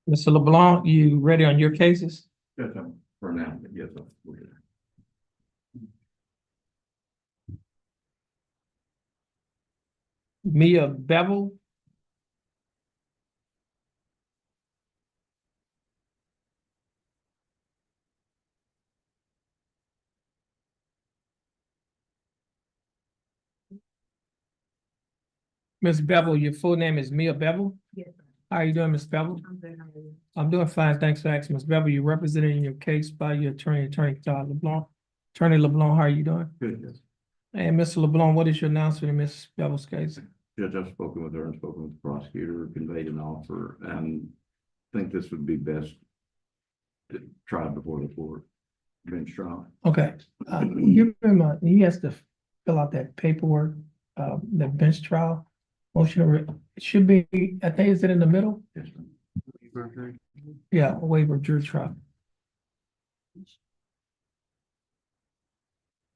Mr. LeBlanc, you ready on your cases? Yes, for now, yes, sir. Mia Bevel, Ms. Bevel, your full name is Mia Bevel? Yes. How are you doing, Ms. Bevel? I'm good, how are you? I'm doing fine, thanks for asking, Ms. Bevel. You're represented in your case by your attorney LeBlanc. Attorney LeBlanc, how are you doing? Good, yes. And Mr. LeBlanc, what is your announcement in Ms. Bevel's case? Judge, I've spoken with her and spoken with the prosecutor, conveyed an offer, and think this would be best to try before the court, bench trial. Okay, give him he has to fill out that paperwork, the bench trial. It should be, I think, is it in the middle? Yes, ma'am. Yeah, waiver of jury trial.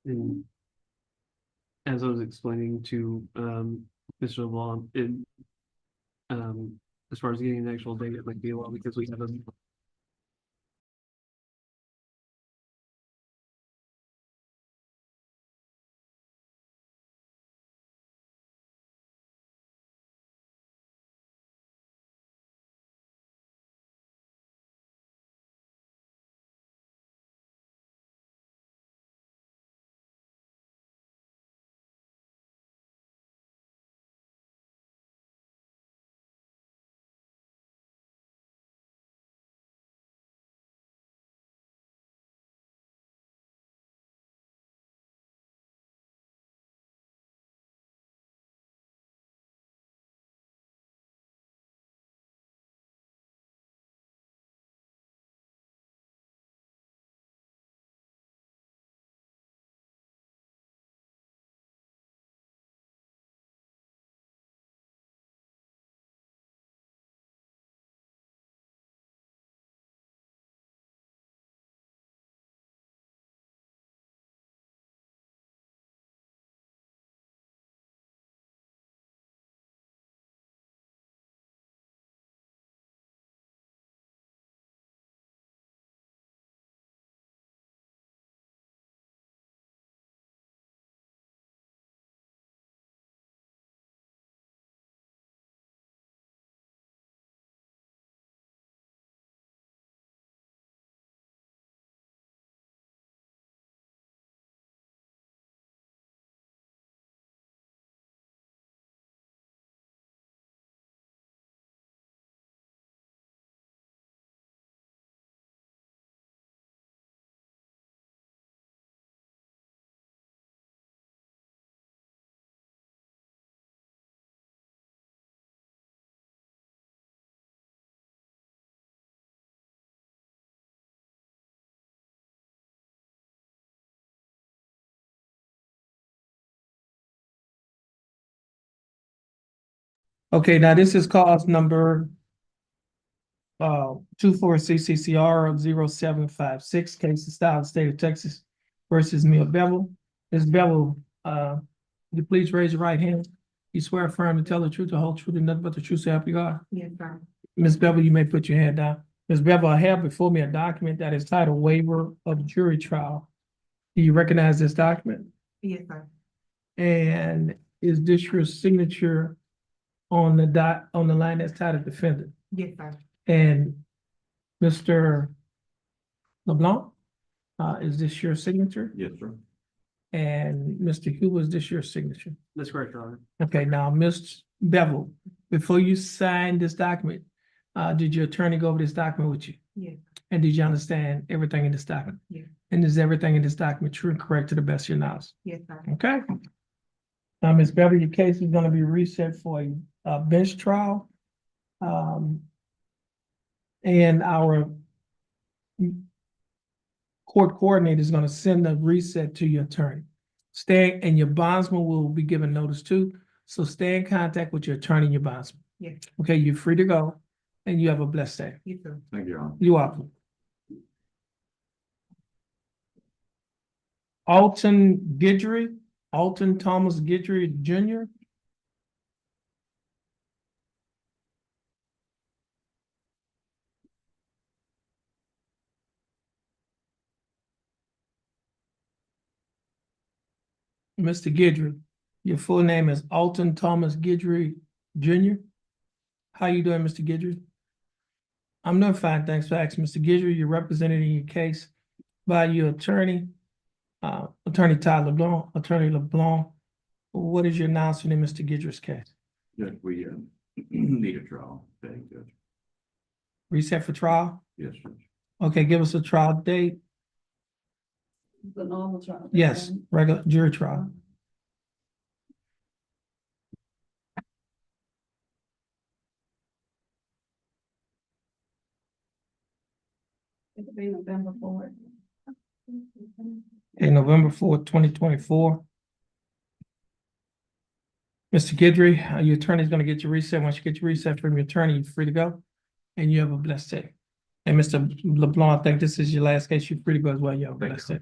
And as I was explaining to Mr. LeBlanc, as far as getting an actual date, it might be a while because we have a Okay, now this is cause number 24 CCCR 0756, case of style, state of Texas versus Mia Bevel. Ms. Bevel, would you please raise your right hand? You swear affirm to tell the truth, the whole truth, and nothing but the truth, so help you God. Yes, sir. Ms. Bevel, you may put your hand down. Ms. Bevel, I have before me a document that is titled Waiver of Jury Trial. Do you recognize this document? Yes, sir. And is this your signature on the line that's titled defendant? Yes, sir. And Mr. LeBlanc, is this your signature? Yes, sir. And Mr. Huber, is this your signature? That's correct, Your Honor. Okay, now, Ms. Bevel, before you sign this document, did your attorney go over this document with you? Yes. And did you understand everything in this document? Yes. And is everything in this document true and correct to the best of your knowledge? Yes, sir. Okay. Now, Ms. Bevel, your case is gonna be reset for a bench trial. And our court coordinator is gonna send the reset to your attorney. And your bondsman will be given notice too, so stay in contact with your attorney and your bondsman. Yes. Okay, you're free to go, and you have a blessed day. You too. Thank you, Your Honor. You're welcome. Alton Thomas Guidry Jr. Mr. Guidry, your full name is Alton Thomas Guidry Jr. How you doing, Mr. Guidry? I'm doing fine, thanks for asking. Mr. Guidry, you're represented in your case by your attorney, Attorney Todd LeBlanc. Attorney LeBlanc, what is your announcement in Mr. Guidry's case? Yes, we need a trial. Thank you. Reset for trial? Yes, Judge. Okay, give us a trial date. The normal trial. Yes, regular jury trial. It'll be November 4th. Okay, November 4th, 2024. Mr. Guidry, your attorney's gonna get your reset. Once you get your reset from your attorney, you're free to go. And you have a blessed day. And Mr. LeBlanc, I think this is your last case. You're free to go as well. You have a blessed day.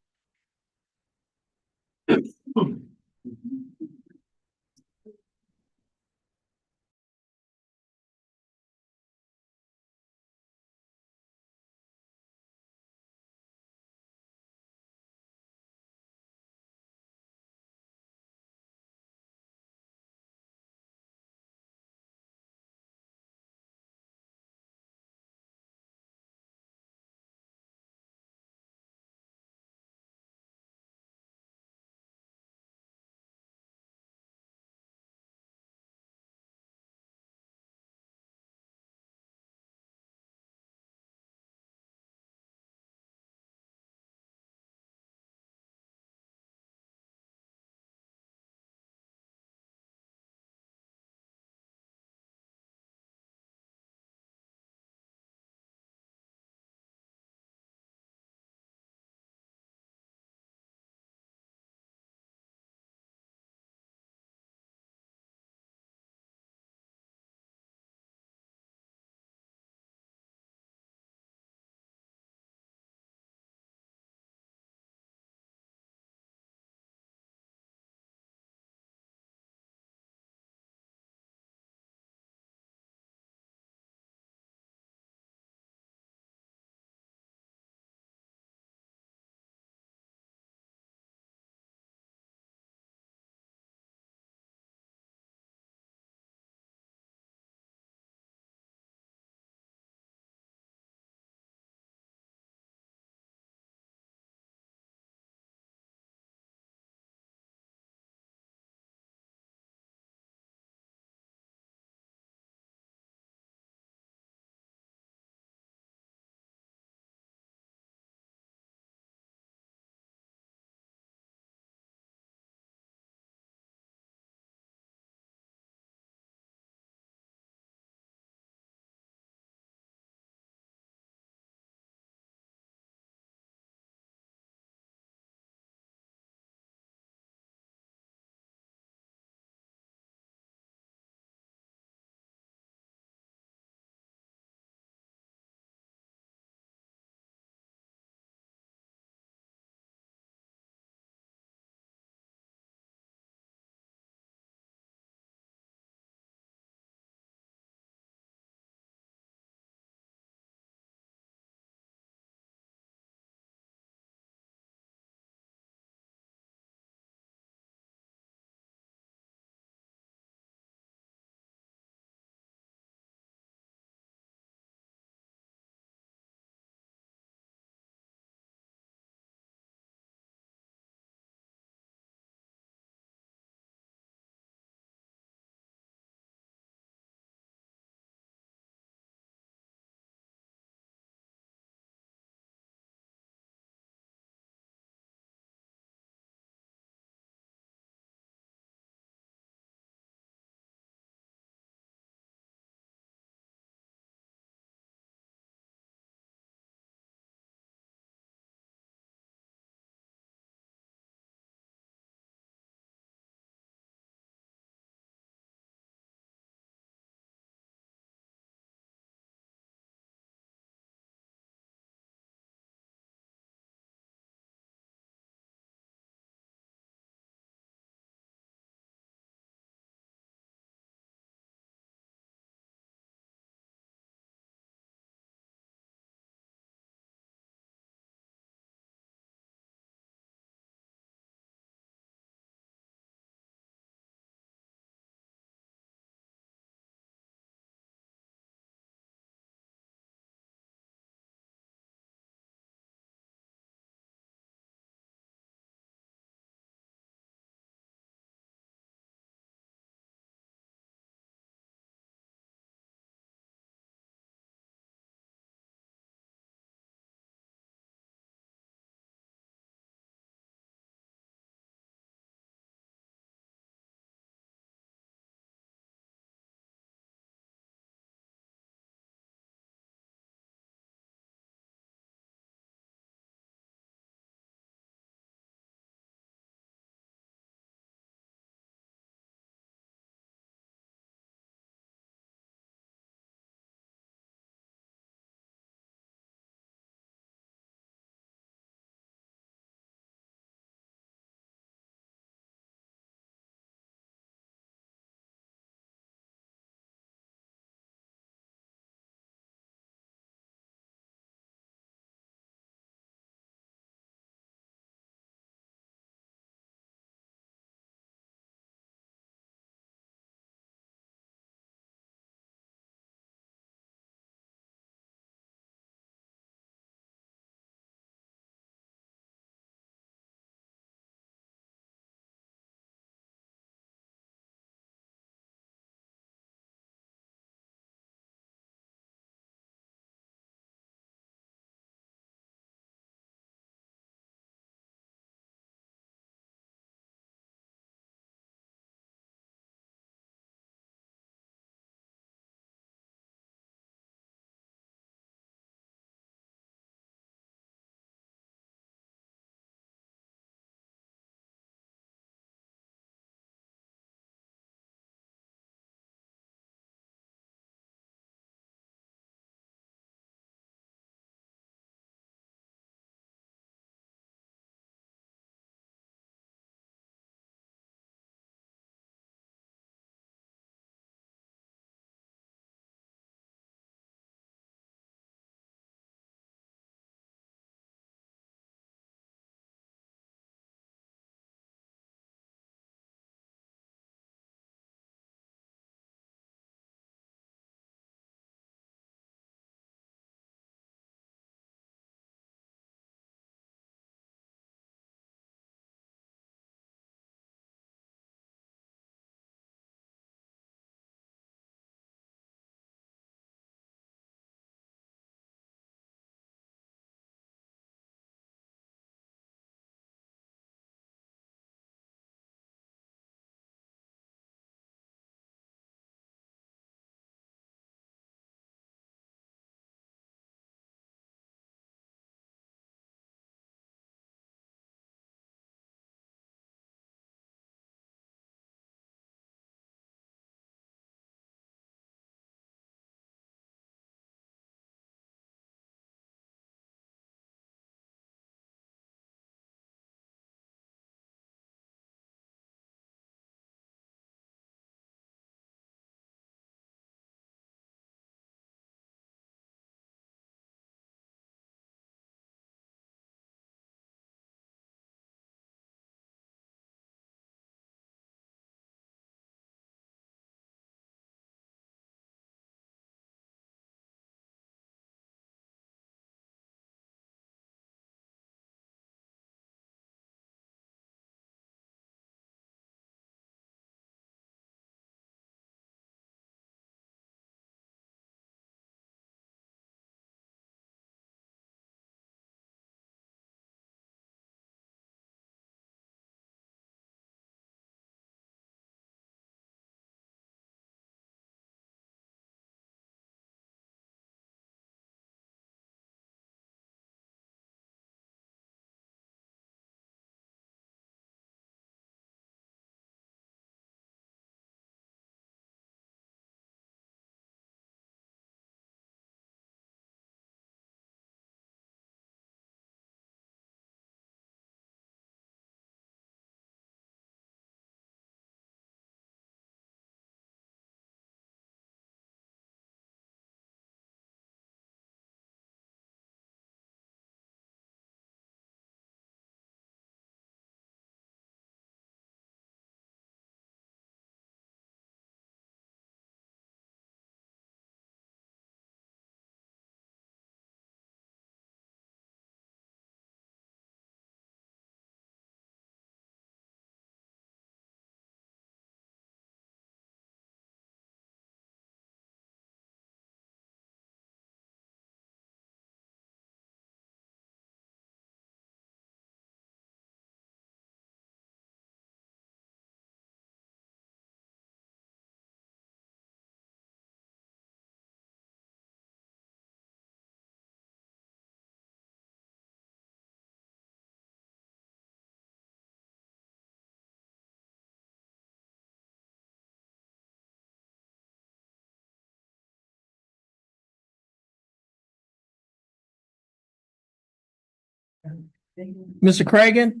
Mr. Cragen?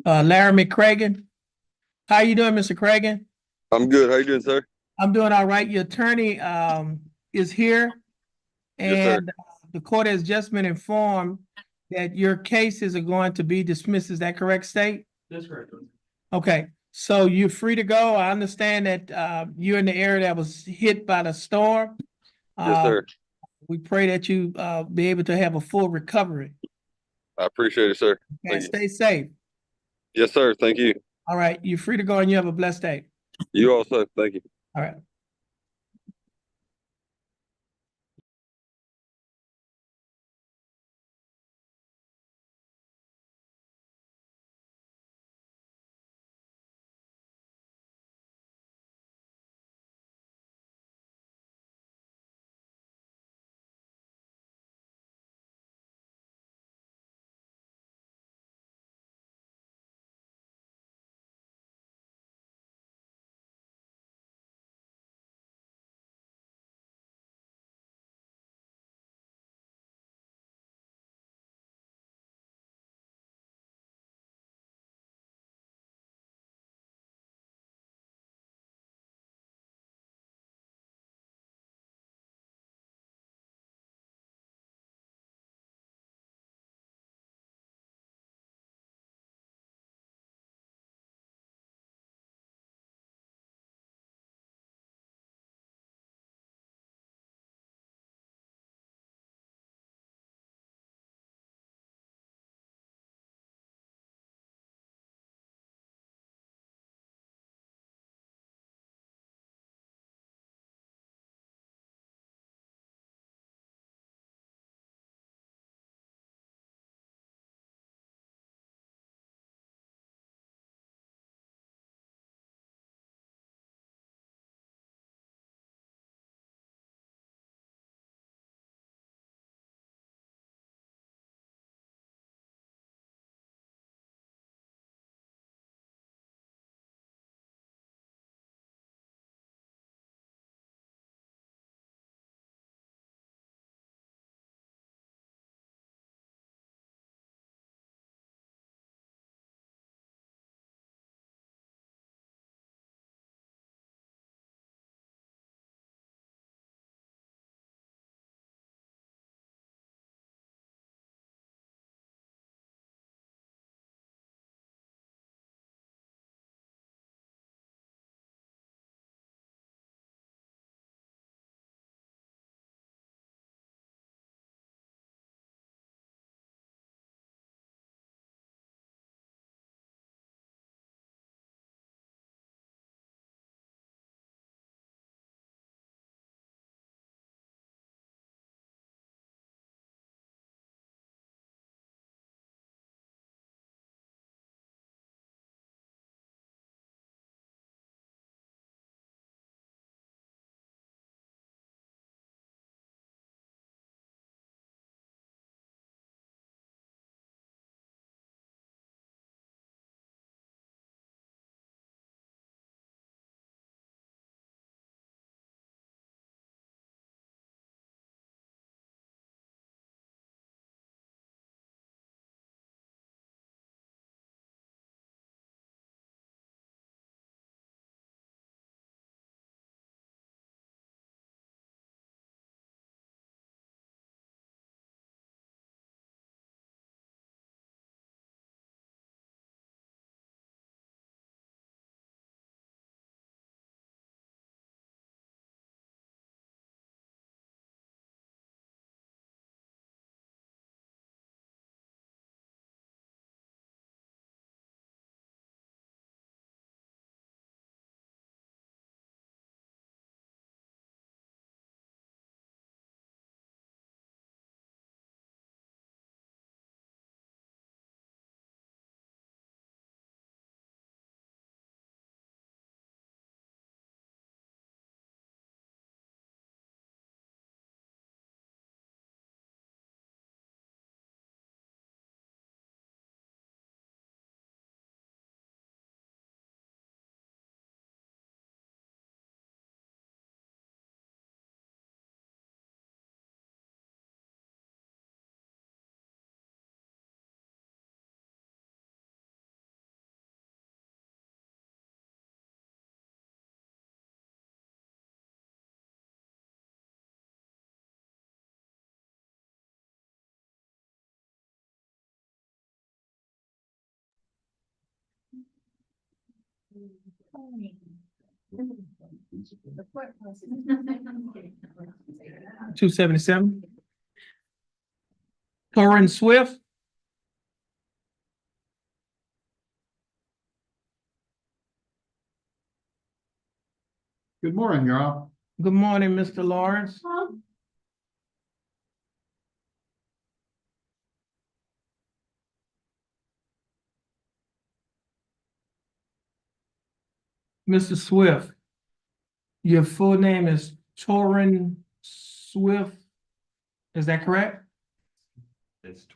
Larry McCragen? How you doing, Mr. Cragen? I'm good. How you doing, sir? I'm doing all right. Your attorney is here. Yes, sir. And the court has just been informed that your cases are going to be dismissed. Is that correct, State? That's correct. Okay, so you're free to go. I understand that you're in the area that was hit by the storm. Yes, sir. We pray that you be able to have a full recovery. I appreciate it, sir. And Thank you. stay safe. Yes, sir. Thank you. All right, you're free to go and you have a blessed day. You also. Thank you. All right. $277. Torrance Swift. Good morning, y'all. Good morning, Mr. Lawrence. Mr. Swift, your full name is Torrin Swift. Is that correct?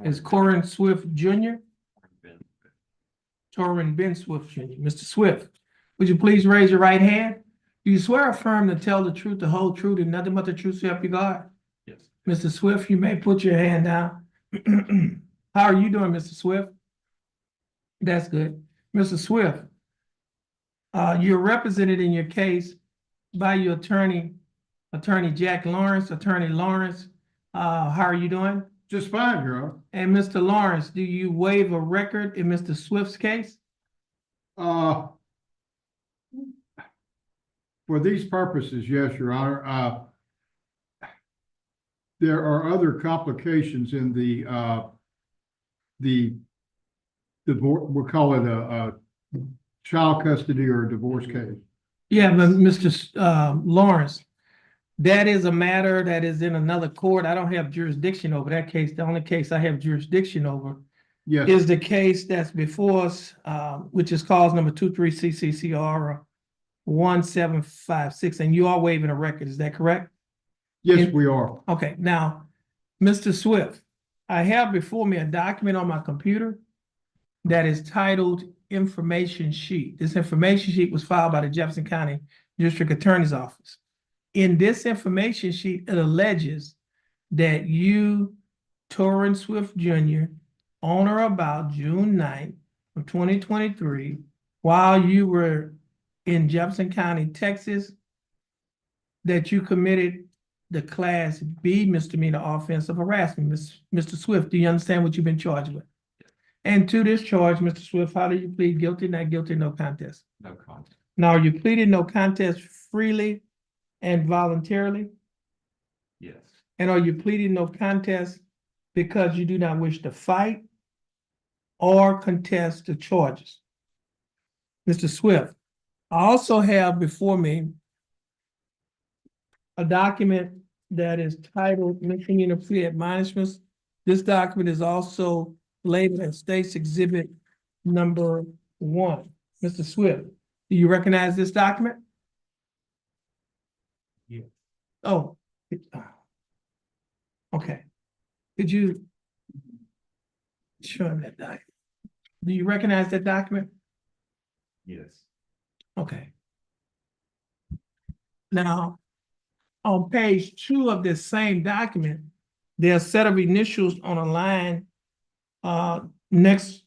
Is Corin Swift Jr.? Torrin Ben Swift Jr. Mr. Swift, would you please raise your right hand? Do you swear or affirm to tell the truth, the whole truth, and nothing but the truth to help you God? Yes. Mr. Swift, you may put your hand down. How are you doing, Mr. Swift? That's good. Mr. Swift, you're represented in your case by your attorney, Attorney Jack Lawrence, Attorney Lawrence. How are you doing? Just fine, Your Honor. And Mr. Lawrence, do you waive a record in Mr. Swift's case? For these purposes, yes, Your Honor. There are other complications in the we'll call it a child custody or divorce case. Yeah, but Mr. Lawrence, that is a matter that is in another court. I don't have jurisdiction over that case. The only case I have jurisdiction over Yes, is the case that's before us, which is cause number 23 CCCR 1756, and you are waiving a record. Is that correct? yes, we are. Okay, now, Mr. Swift, I have before me a document on my computer that is titled Information Sheet. This information sheet was filed by the Jefferson County District Attorney's Office. In this information sheet, it alleges that you, Torrance Swift Jr., on or about June 9th of 2023, while you were in Jefferson County, Texas, that you committed the Class B misdemeanor offense of harassment. Mr. Swift, do you understand what you've been charged with? And to this charge, Mr. Swift, how do you plead guilty, not guilty, no contest? No contest. Now, are you pleading no contest freely and voluntarily? Yes. And are you pleading no contest because you do not wish to fight or contest the charges? Mr. Swift, I also have before me a document that is titled Misdemeanor Plea Admonishments. This document is also labeled as State's Exhibit number 1. Mr. Swift, do you recognize this document? Yes. Oh. Okay. Could you show him that document? Do you recognize that document? Yes. Okay. Now, on page 2 of this same document, there are a set of initials on a line next,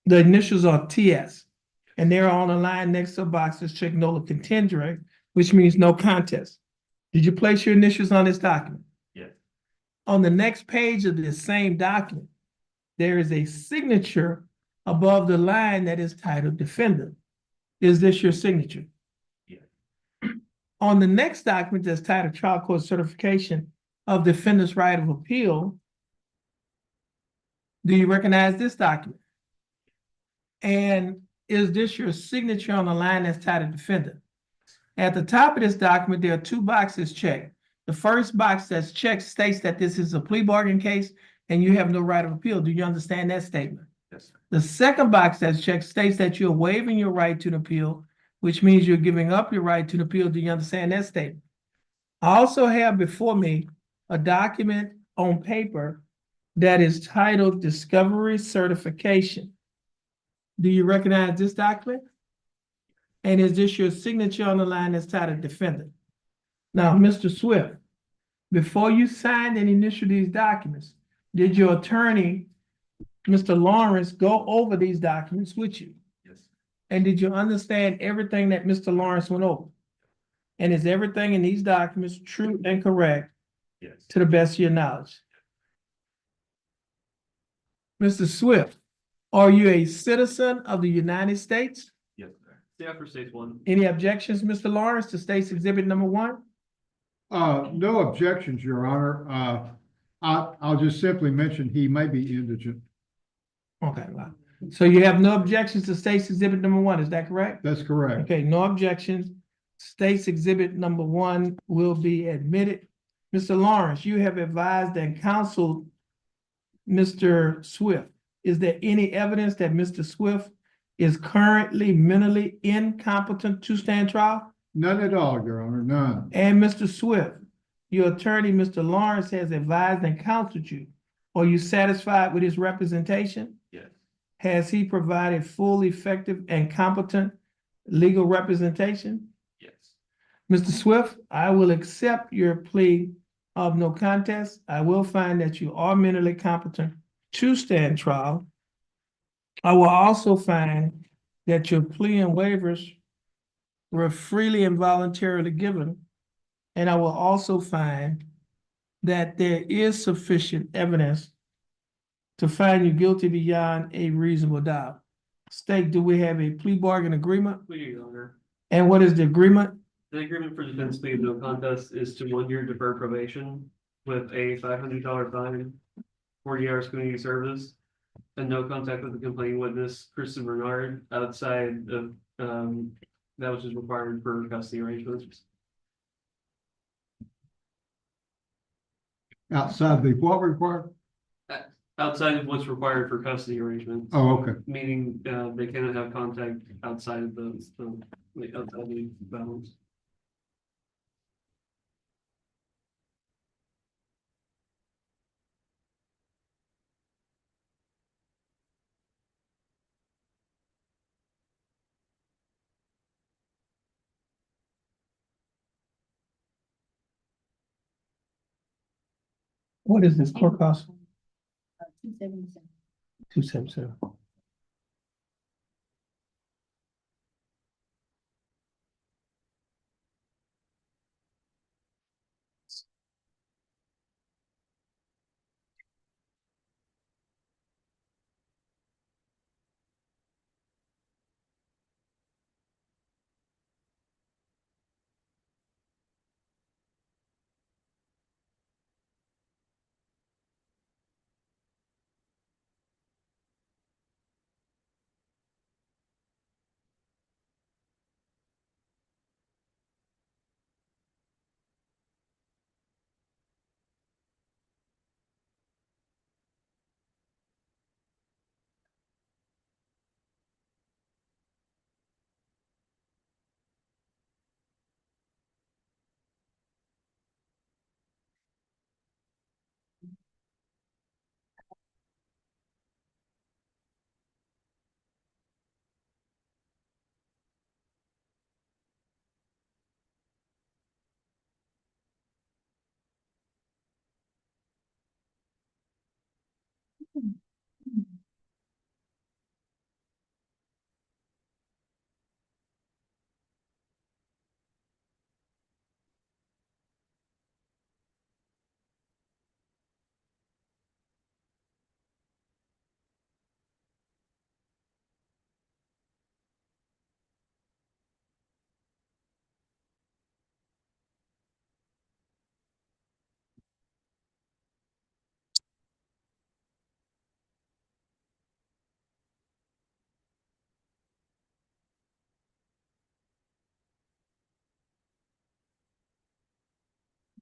the initials are TS, and they're on a line next to a box that's checked nolo contendere, which means no contest. Did you place your initials on this document? Yes. On the next page of this same document, there is a signature above the line that is titled Defendant. Is this your signature? Yes. On the next document that's titled Trial Court Certification of Defendant's Right of Appeal, do you recognize this document? And is this your signature on the line that's titled Defendant? At the top of this document, there are 2 boxes checked. The first box that's checked states that this is a plea bargain case and you have no right of appeal. Do you understand that statement? Yes, sir. The second box that's checked states that you're waiving your right to an appeal, which means you're giving up your right to an appeal. Do you understand that statement? I also have before me a document on paper that is titled Discovery Certification. Do you recognize this document? And is this your signature on the line that's titled Defendant? Now, Mr. Swift, before you signed and initialed these documents, did your attorney, Mr. Lawrence, go over these documents with you? Yes. And did you understand everything that Mr. Lawrence went over? And is everything in these documents true and correct Yes. to the best of your knowledge? Mr. Swift, are you a citizen of the United States? Yes, sir. Staff for stage one. Any objections, Mr. Lawrence, to state's exhibit number 1? No objections, Your Honor. I'll just simply mention he may be indigent. Okay, well, so you have no objections to state's exhibit number 1, is that correct? That's correct. Okay, no objections. State's exhibit number 1 will be admitted. Mr. Lawrence, you have advised and counseled Mr. Swift. Is there any evidence that Mr. Swift is currently mentally incompetent to stand trial? None at all, Your Honor, none. And Mr. Swift, your attorney, Mr. Lawrence, has advised and counseled you. Are you satisfied with his representation? Yes. Has he provided full, effective, and competent legal representation? Yes. Mr. Swift, I will accept your plea of no contest. I will find that you are mentally competent to stand trial. I will also find that your plea and waivers were freely and voluntarily given. And I will also find that there is sufficient evidence to find you guilty beyond a reasonable doubt. State, do we have a plea bargain agreement? We do, Your Honor. And what is the agreement? The agreement for defense plea of no contest is to 1 year deferred probation with a $500 fine, 40 hours community service, and no contact with the complaining witness, Kristen Bernard, outside of, that which is required for custody arrangements. Outside the what required? Outside of what's required for custody arrangements. Oh, okay. Meaning, they cannot have contact outside of outside the bounds. What is this court cost? 277. 277.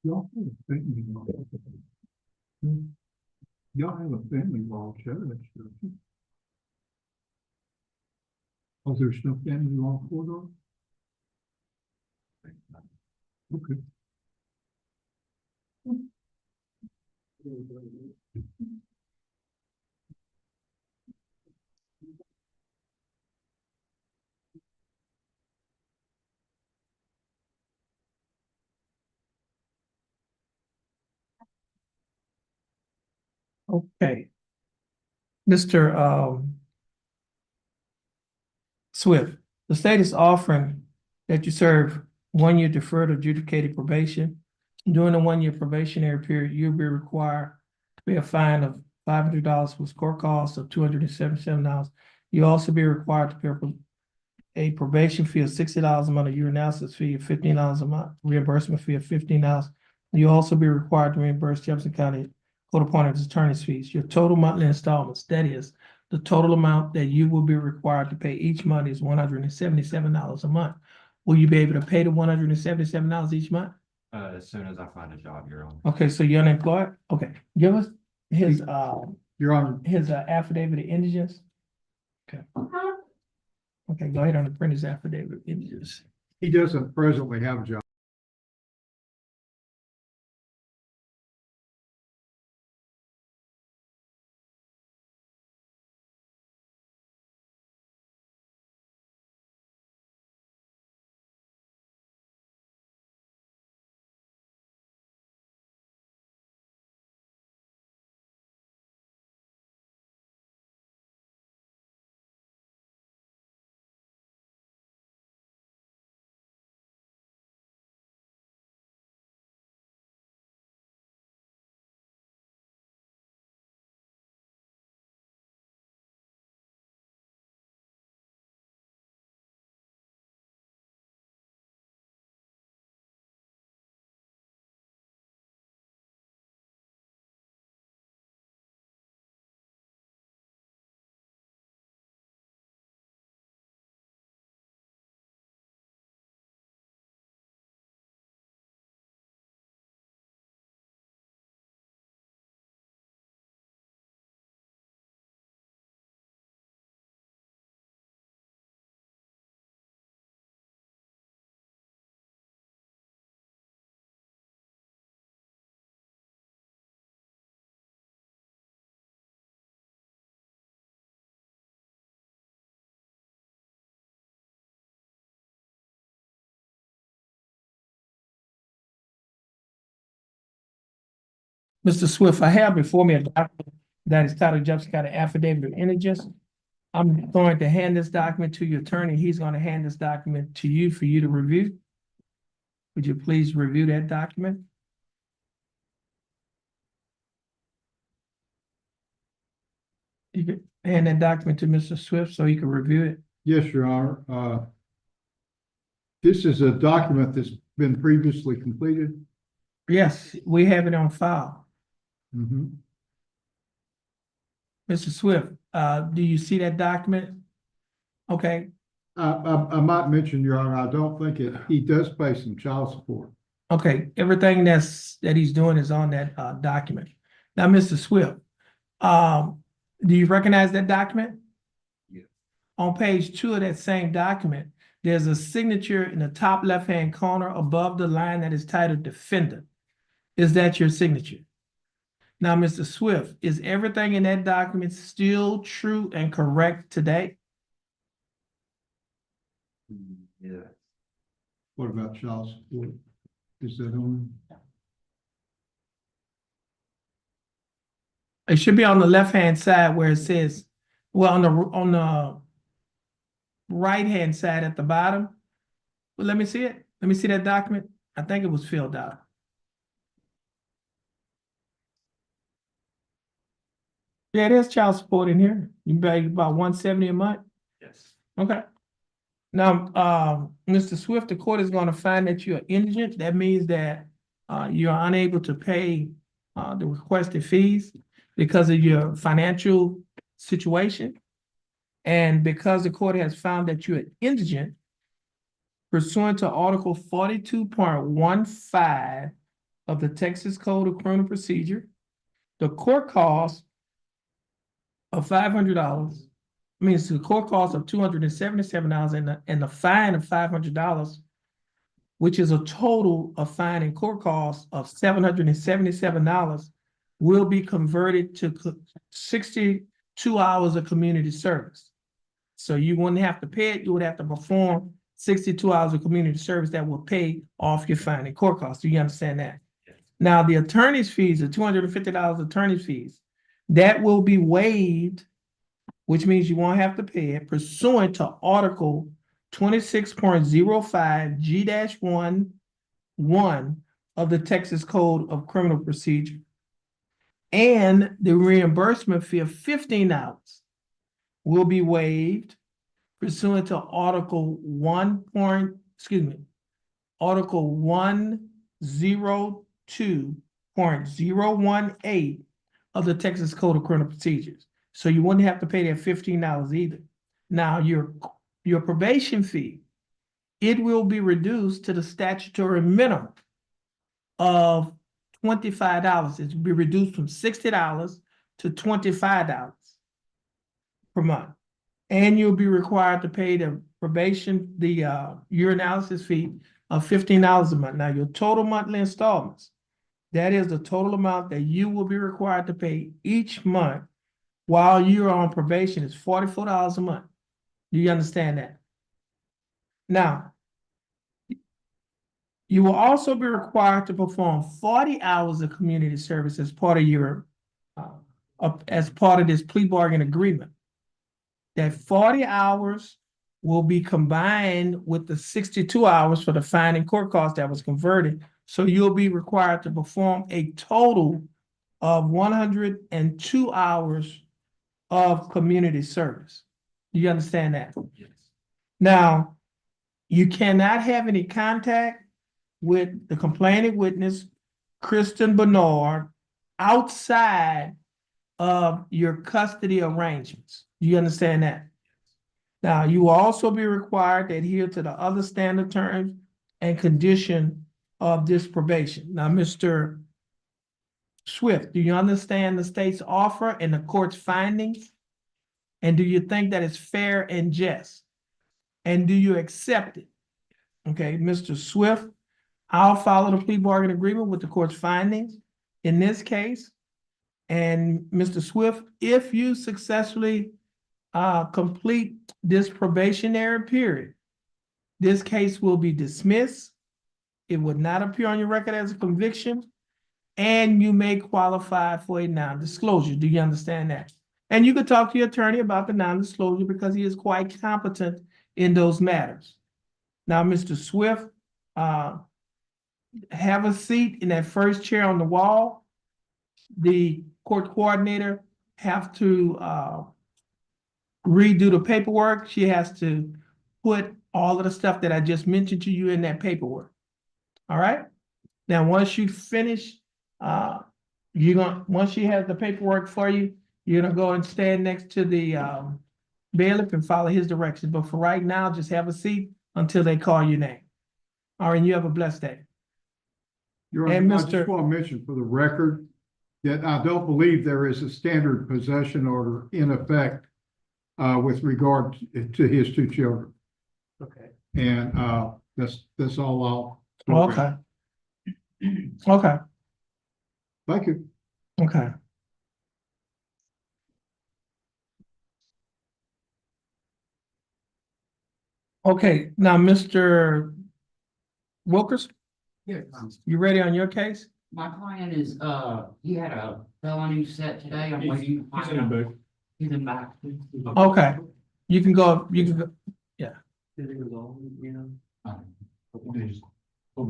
Y'all have a family law. Y'all have a family law judge, don't you? Oh, there's no family law court on? Okay. Okay. Mr. Swift, the state is offering that you serve 1 year deferred adjudicated probation. During the 1 year probationary period, you'll be required to pay a fine of $500 plus court costs of $277. You'll also be required to a probation fee of $60 a month, a urinalysis fee of $15 a month, reimbursement fee of $15. You'll also be required to reimburse Jefferson County court-appointed attorney's fees. Your total monthly installments, that is, the total amount that you will be required to pay each month is $177 a month. Will you be able to pay the $177 each month? As soon as I find a job, Your Honor. Okay, so you're unemployed? Okay, give us his, Your Honor, his affidavit of indigence. Okay. Okay, go ahead and print his affidavit of indigence. he doesn't presently have a job. Mr. Swift, I have before me a document that is titled Jefferson County Affidavit of Indigence. I'm going to hand this document to your attorney. He's going to hand this document to you for you to review. Would you please review that document? You could hand that document to Mr. Swift so he can review it. Yes, Your Honor. This is a document that's been previously completed. Yes, we have it on file. Mhm. Mr. Swift, do you see that document? Okay, I might mention, Your Honor, I don't think he does pay some child support. okay, everything that he's doing is on that document. Now, Mr. Swift, do you recognize that document? Yes. On page 2 of that same document, there's a signature in the top left-hand corner above the line that is titled Defendant. Is that your signature? Now, Mr. Swift, is everything in that document still true and correct today? Yeah. What about child support? Is that on? It should be on the left-hand side where it says, well, on the right-hand side at the bottom. Well, let me see it. Let me see that document. I think it was filled out. Yeah, there's child support in here. You pay about $170 a month. Yes. Okay. Now, Mr. Swift, the court is going to find that you're indigent. That means that you're unable to pay the requested fees because of your financial situation. And because the court has found that you're indigent, pursuant to Article 42.15 of the Texas Code of Criminal Procedure, the court cost of $500, means the court cost of $277 and the fine of $500, which is a total of fine and court costs of $777, will be converted to 62 hours of community service. So you wouldn't have to pay it, you would have to perform 62 hours of community service that will pay off your fine and court costs. Do you understand that? Yes. Now, the attorney's fees, the $250 attorney's fees, that will be waived, which means you won't have to pay it pursuant to Article 26.05 G-1 of the Texas Code of Criminal Procedure. And the reimbursement fee of $15 will be waived pursuant to Article Article 102.018 of the Texas Code of Criminal Procedures. So you wouldn't have to pay that $15 either. Now, your probation fee, it will be reduced to the statutory minimum of $25. It will be reduced from $60 to $25 per month. And you'll be required to pay the probation, the urinalysis fee of $15 a month. Now, your total monthly installments, that is the total amount that you will be required to pay each month while you're on probation, is $44 a month. Do you understand that? Now, you will also be required to perform 40 hours of community service as part of your as part of this plea bargain agreement. That 40 hours will be combined with the 62 hours for the fine and court cost that was converted. So you'll be required to perform a total of 102 hours of community service. Do you understand that? Yes. Now, you cannot have any contact with the complaining witness, Kristen Bernard, outside of your custody arrangements. Do you understand that? Now, you will also be required to adhere to the other standard terms and condition of this probation. Now, Mr. Swift, do you understand the state's offer and the court's findings? And do you think that it's fair and just? And do you accept it? Okay, Mr. Swift, I'll follow the plea bargain agreement with the court's findings in this case. And Mr. Swift, if you successfully complete this probationary period, this case will be dismissed. It would not appear on your record as a conviction, and you may qualify for a non-disclosure. Do you understand that? And you could talk to your attorney about the non-disclosure because he is quite competent in those matters. Now, Mr. Swift, have a seat in that first chair on the wall. The court coordinator have to redo the paperwork. She has to put all of the stuff that I just mentioned to you in that paperwork. All right? Now, once you finish, once she has the paperwork for you, you're gonna go and stand next to the bailiff and follow his directions. But for right now, just have a seat until they call your name. All right, and you have a blessed day. Your And Honor, I just Mr. want to mention for the record that I don't believe there is a standard possession order in effect with regard to his two children. Okay. And that's all I'll. Okay. Okay, Thank you. okay. Okay, now, Mr. Wilkers, Here, you ready on your case? my client is, he had a felony set today. I'm waiting. He's in a boot. He's in back. Okay, you can go, Did it resolve, you know?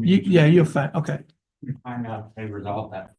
yeah, you're fine, okay. Find out if they resolve that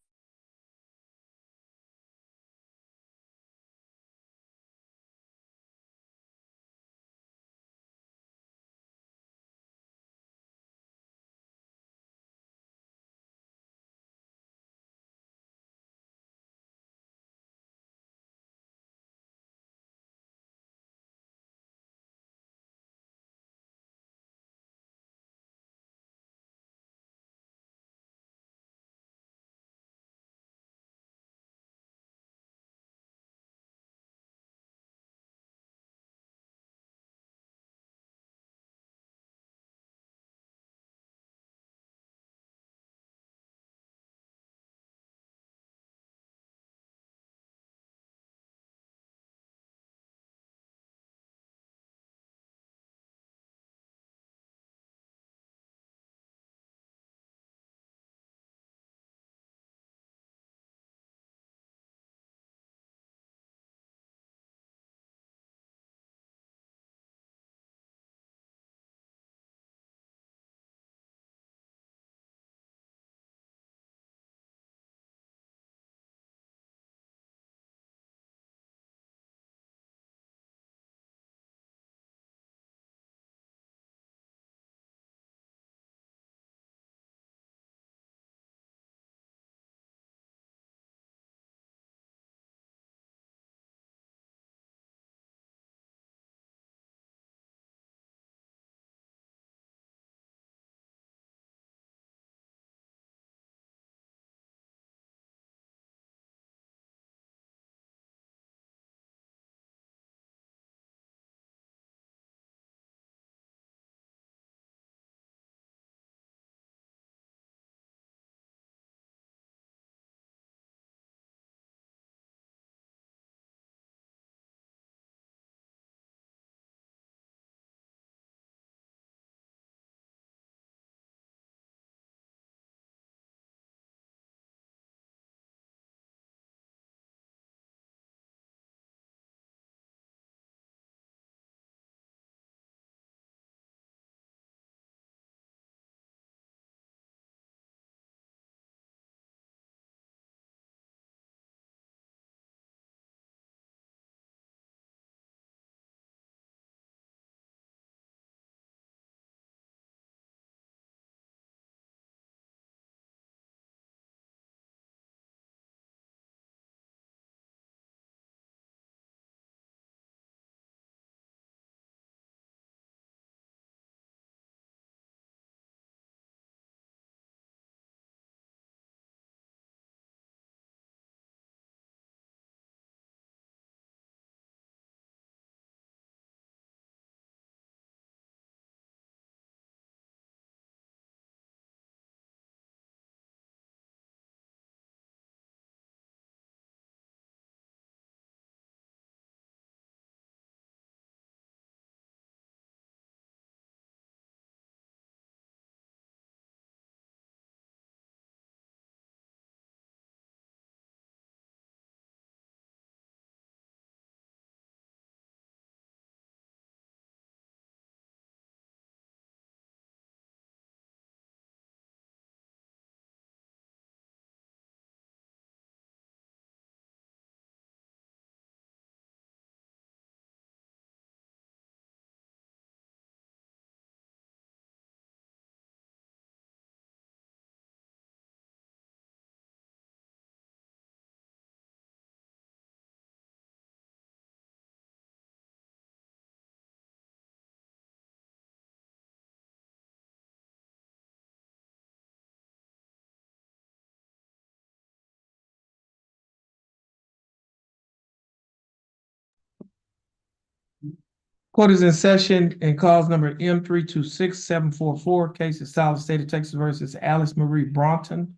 Court is in session and calls number M 326-744. Case is South State of Texas versus Alice Marie Bronson.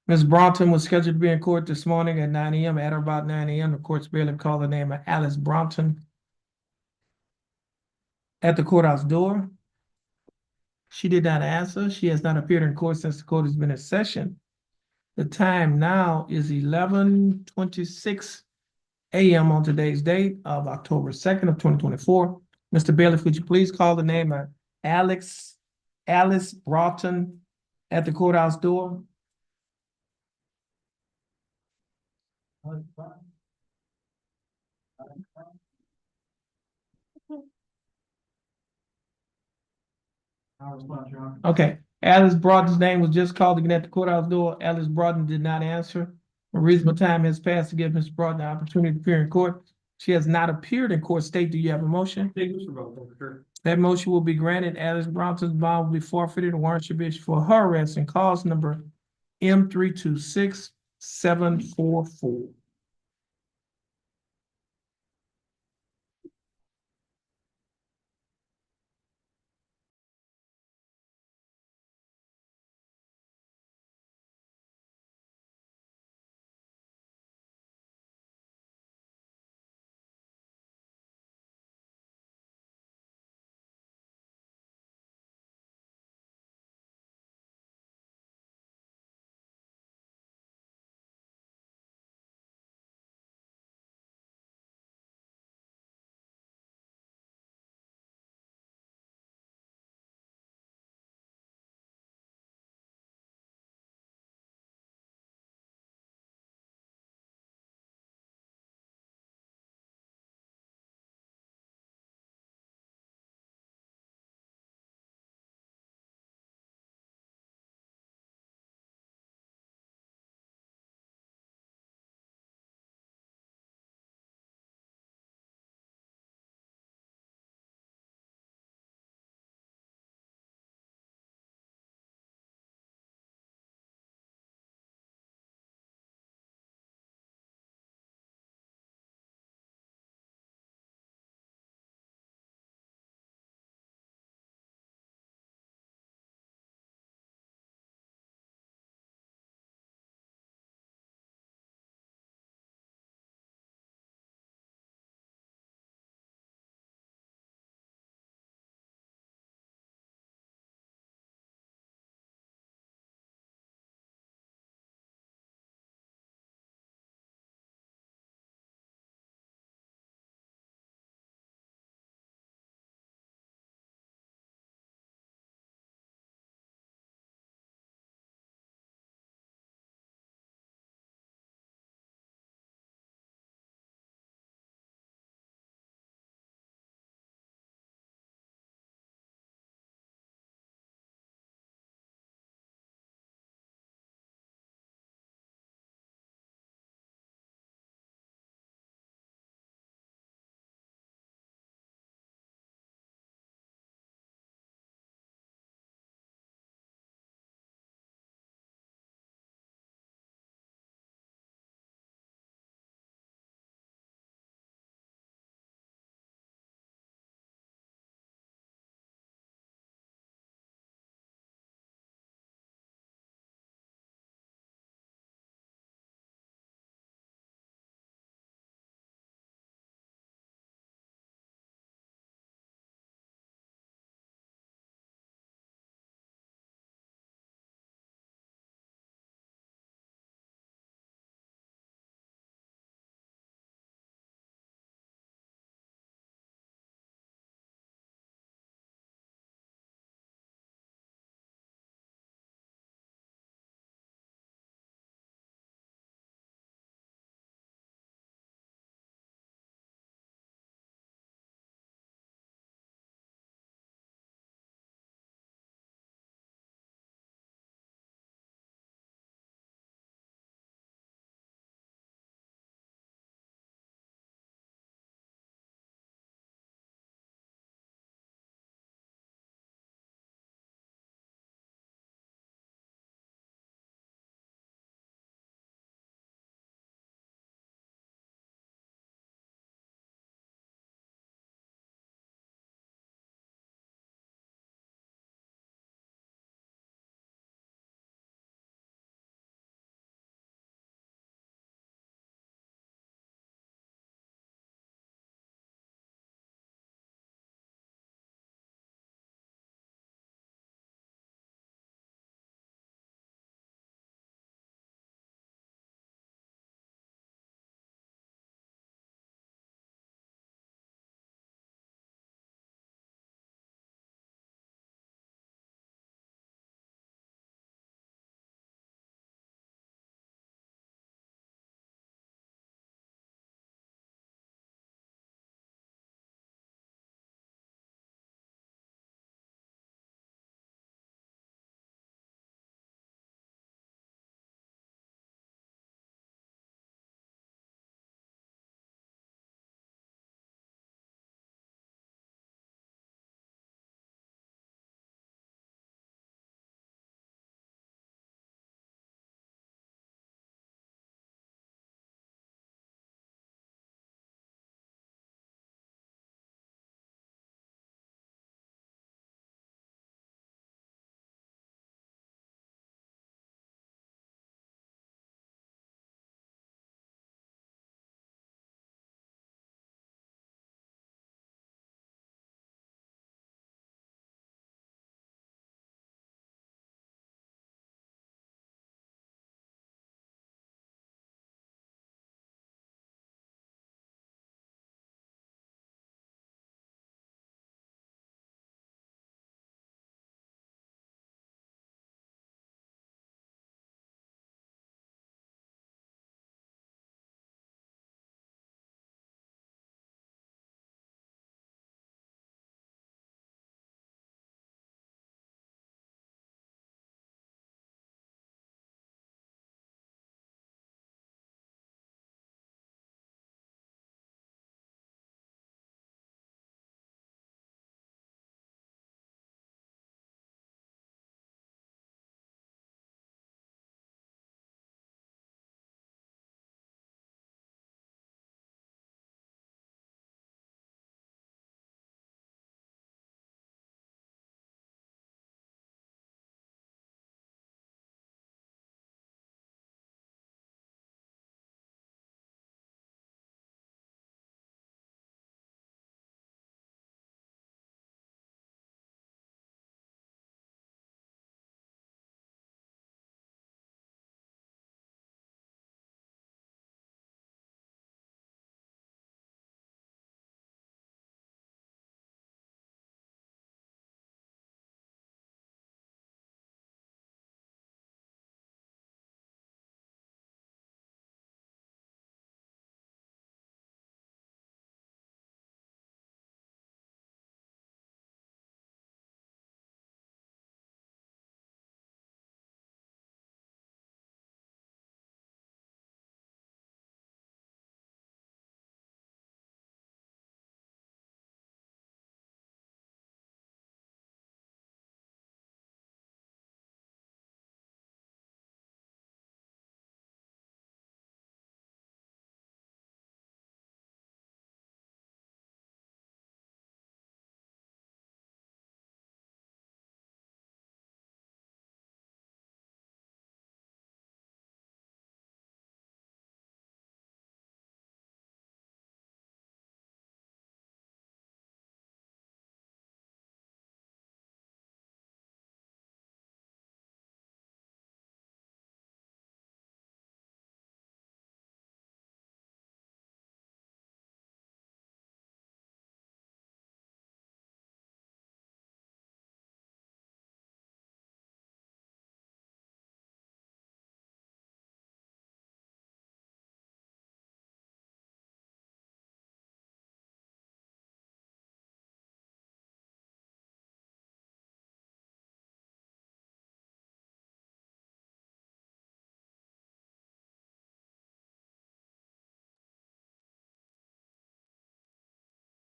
Ms. Bronson was scheduled to be in court this morning at 9 a.m. At or about 9 a.m., the court's bailiff called the name of Alice Bronson at the courthouse door. She did not answer. She has not appeared in court since the court has been in session. The time now is 11:26 a.m. on today's date of October 2nd of 2024. Mr. Bailiff, would you please call the name of Alice Broughton at the courthouse door? Okay, Alice Broughton's name was just called again at the courthouse door. Alice Broughton did not answer. A reasonable time has passed to give Ms. Broughton the opportunity to appear in court. She has not appeared in court. State, do you have a motion? That motion will be granted. Alice Broughton's bond will be forfeited. A warrant should be issued for her arrest and cause number M 326-744.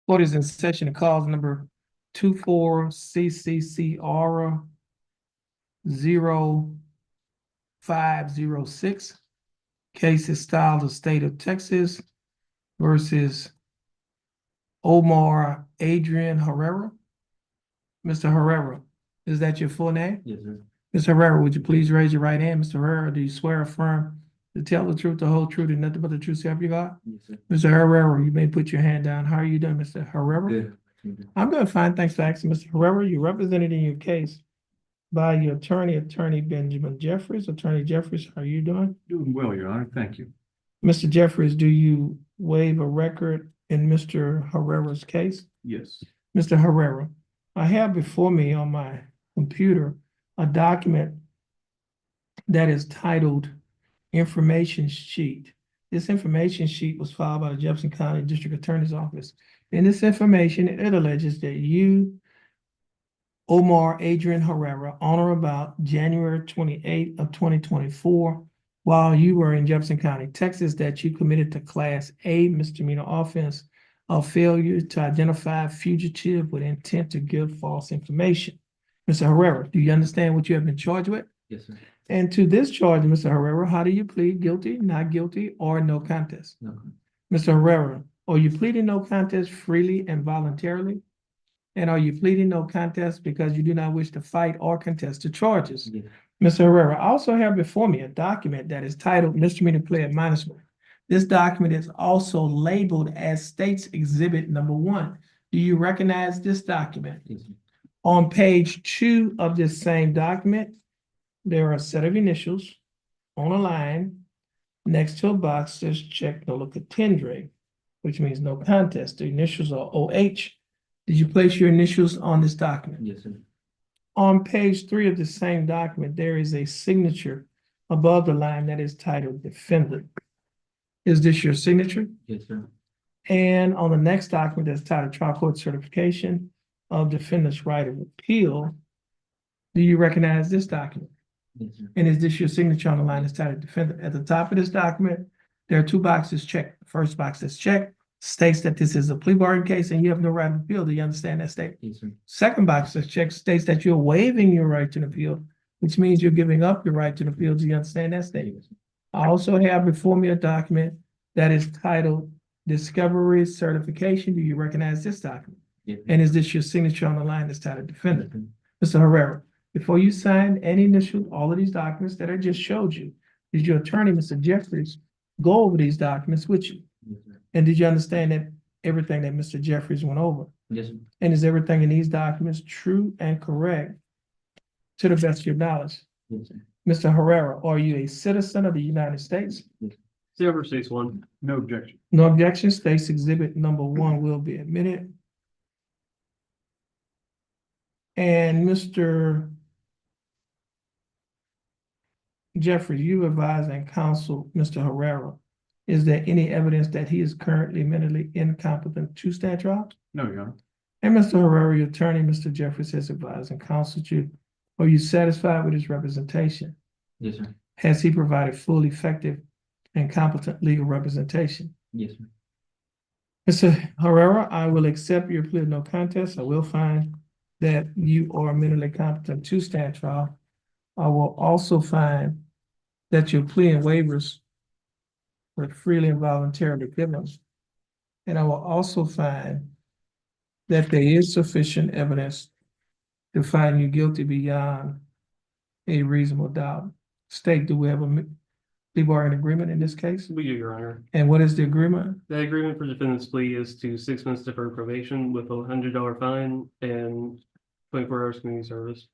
Court is in session to cause number 24 CCCR 0506. Case is styled the state of Texas versus Omar Adrian Herrera. Mr. Herrera, is that your full name? Yes, sir. Mr. Herrera, would you please raise your right hand? Mr. Herrera, do you swear or affirm to tell the truth, the whole truth, and nothing but the truth, so help you God? Yes, sir. Mr. Herrera, you may put your hand down. How are you doing, Mr. Herrera? Good. I'm doing fine, thanks for asking. Mr. Herrera, you represented in your case by your attorney, Attorney Benjamin Jeffries. Attorney Jeffries, how are you doing? Doing well, Your Honor. Thank you. Mr. Jeffries, do you waive a record in Mr. Herrera's case? Yes. Mr. Herrera, I have before me on my computer a document that is titled Information Sheet. This information sheet was filed by the Jefferson County District Attorney's Office. In this information, it alleges that you, Omar Adrian Herrera, on or about January 28th of 2024, while you were in Jefferson County, Texas, that you committed to Class A misdemeanor offense of failure to identify a fugitive with intent to give false information. Mr. Herrera, do you understand what you have been charged with? Yes, sir. And to this charge, Mr. Herrera, how do you plead? Guilty, not guilty, or no contest? No. Mr. Herrera, are you pleading no contest freely and voluntarily? And are you pleading no contest because you do not wish to fight or contest the charges? Yes. Mr. Herrera, I also have before me a document that is titled Misdemeanor Plea Admonishment. This document is also labeled as State's Exhibit Number 1. Do you recognize this document? Yes, sir. On page 2 of this same document, there are a set of initials on a line next to a box that says check no look attendre, which means no contest. The initials are OH. Did you place your initials on this document? Yes, sir. On page 3 of the same document, there is a signature above the line that is titled Defendant. Is this your signature? Yes, sir. And on the next document that's titled Trial Court Certification of Defendant's Right of Appeal, do you recognize this document? Yes, sir. And is this your signature on the line that's titled Defendant? At the top of this document, there are 2 boxes checked. The first box that's checked states that this is a plea bargain case and you have no right of appeal. Do you understand that statement? Yes, sir. Second box that's checked states that you're waiving your right to an appeal, which means you're giving up your right to an appeal. Do you understand that statement? I also have before me a document that is titled Discovery Certification. Do you recognize this document? Yes, sir. And is this your signature on the line that's titled Defendant? Yes, sir. Mr. Herrera, before you sign any initial, all of these documents that I just showed you, did your attorney, Mr. Jeffries, go over these documents with you? Yes, sir. And did you understand that everything that Mr. Jeffries went over? Yes, sir. And is everything in these documents true and correct to the best of your knowledge? Yes, sir. Mr. Herrera, are you a citizen of the United States? Silver States 1. No objection. No objection. State's Exhibit Number 1 will be admitted. And Mr. Jeffrey, you advise and counsel Mr. Herrera. Is there any evidence that he is currently mentally incompetent to stand trial? No, Your Honor. And Mr. Herrera, your attorney, Mr. Jeffries, has advised and counseled you. Are you satisfied with his representation? Yes, sir. Has he provided full, effective, and competent legal representation? Yes, sir. Mr. Herrera, I will accept your plea of no contest. I will find that you are mentally competent to stand trial. I will also find that your plea and waivers were freely and voluntarily given. And I will also find that there is sufficient evidence to find you guilty beyond a reasonable doubt. State, do we have a plea bargain agreement in this case? We do, Your Honor. And what is the agreement? The agreement for defendant's plea is to 6 months deferred probation with a $100 fine and 24 hours community service.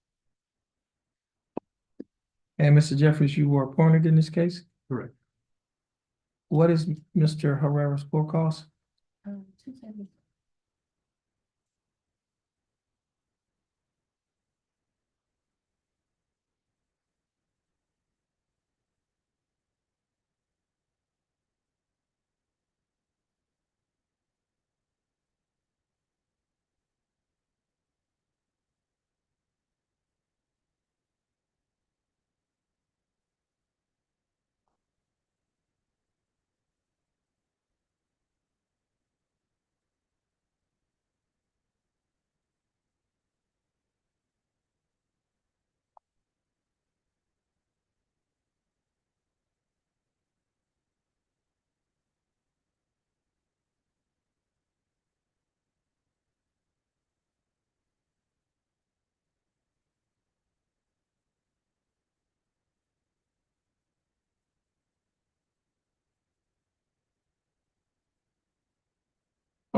And Mr. Jeffries, you were appointed in this case? Correct. What is Mr. Herrera's court cost? 270.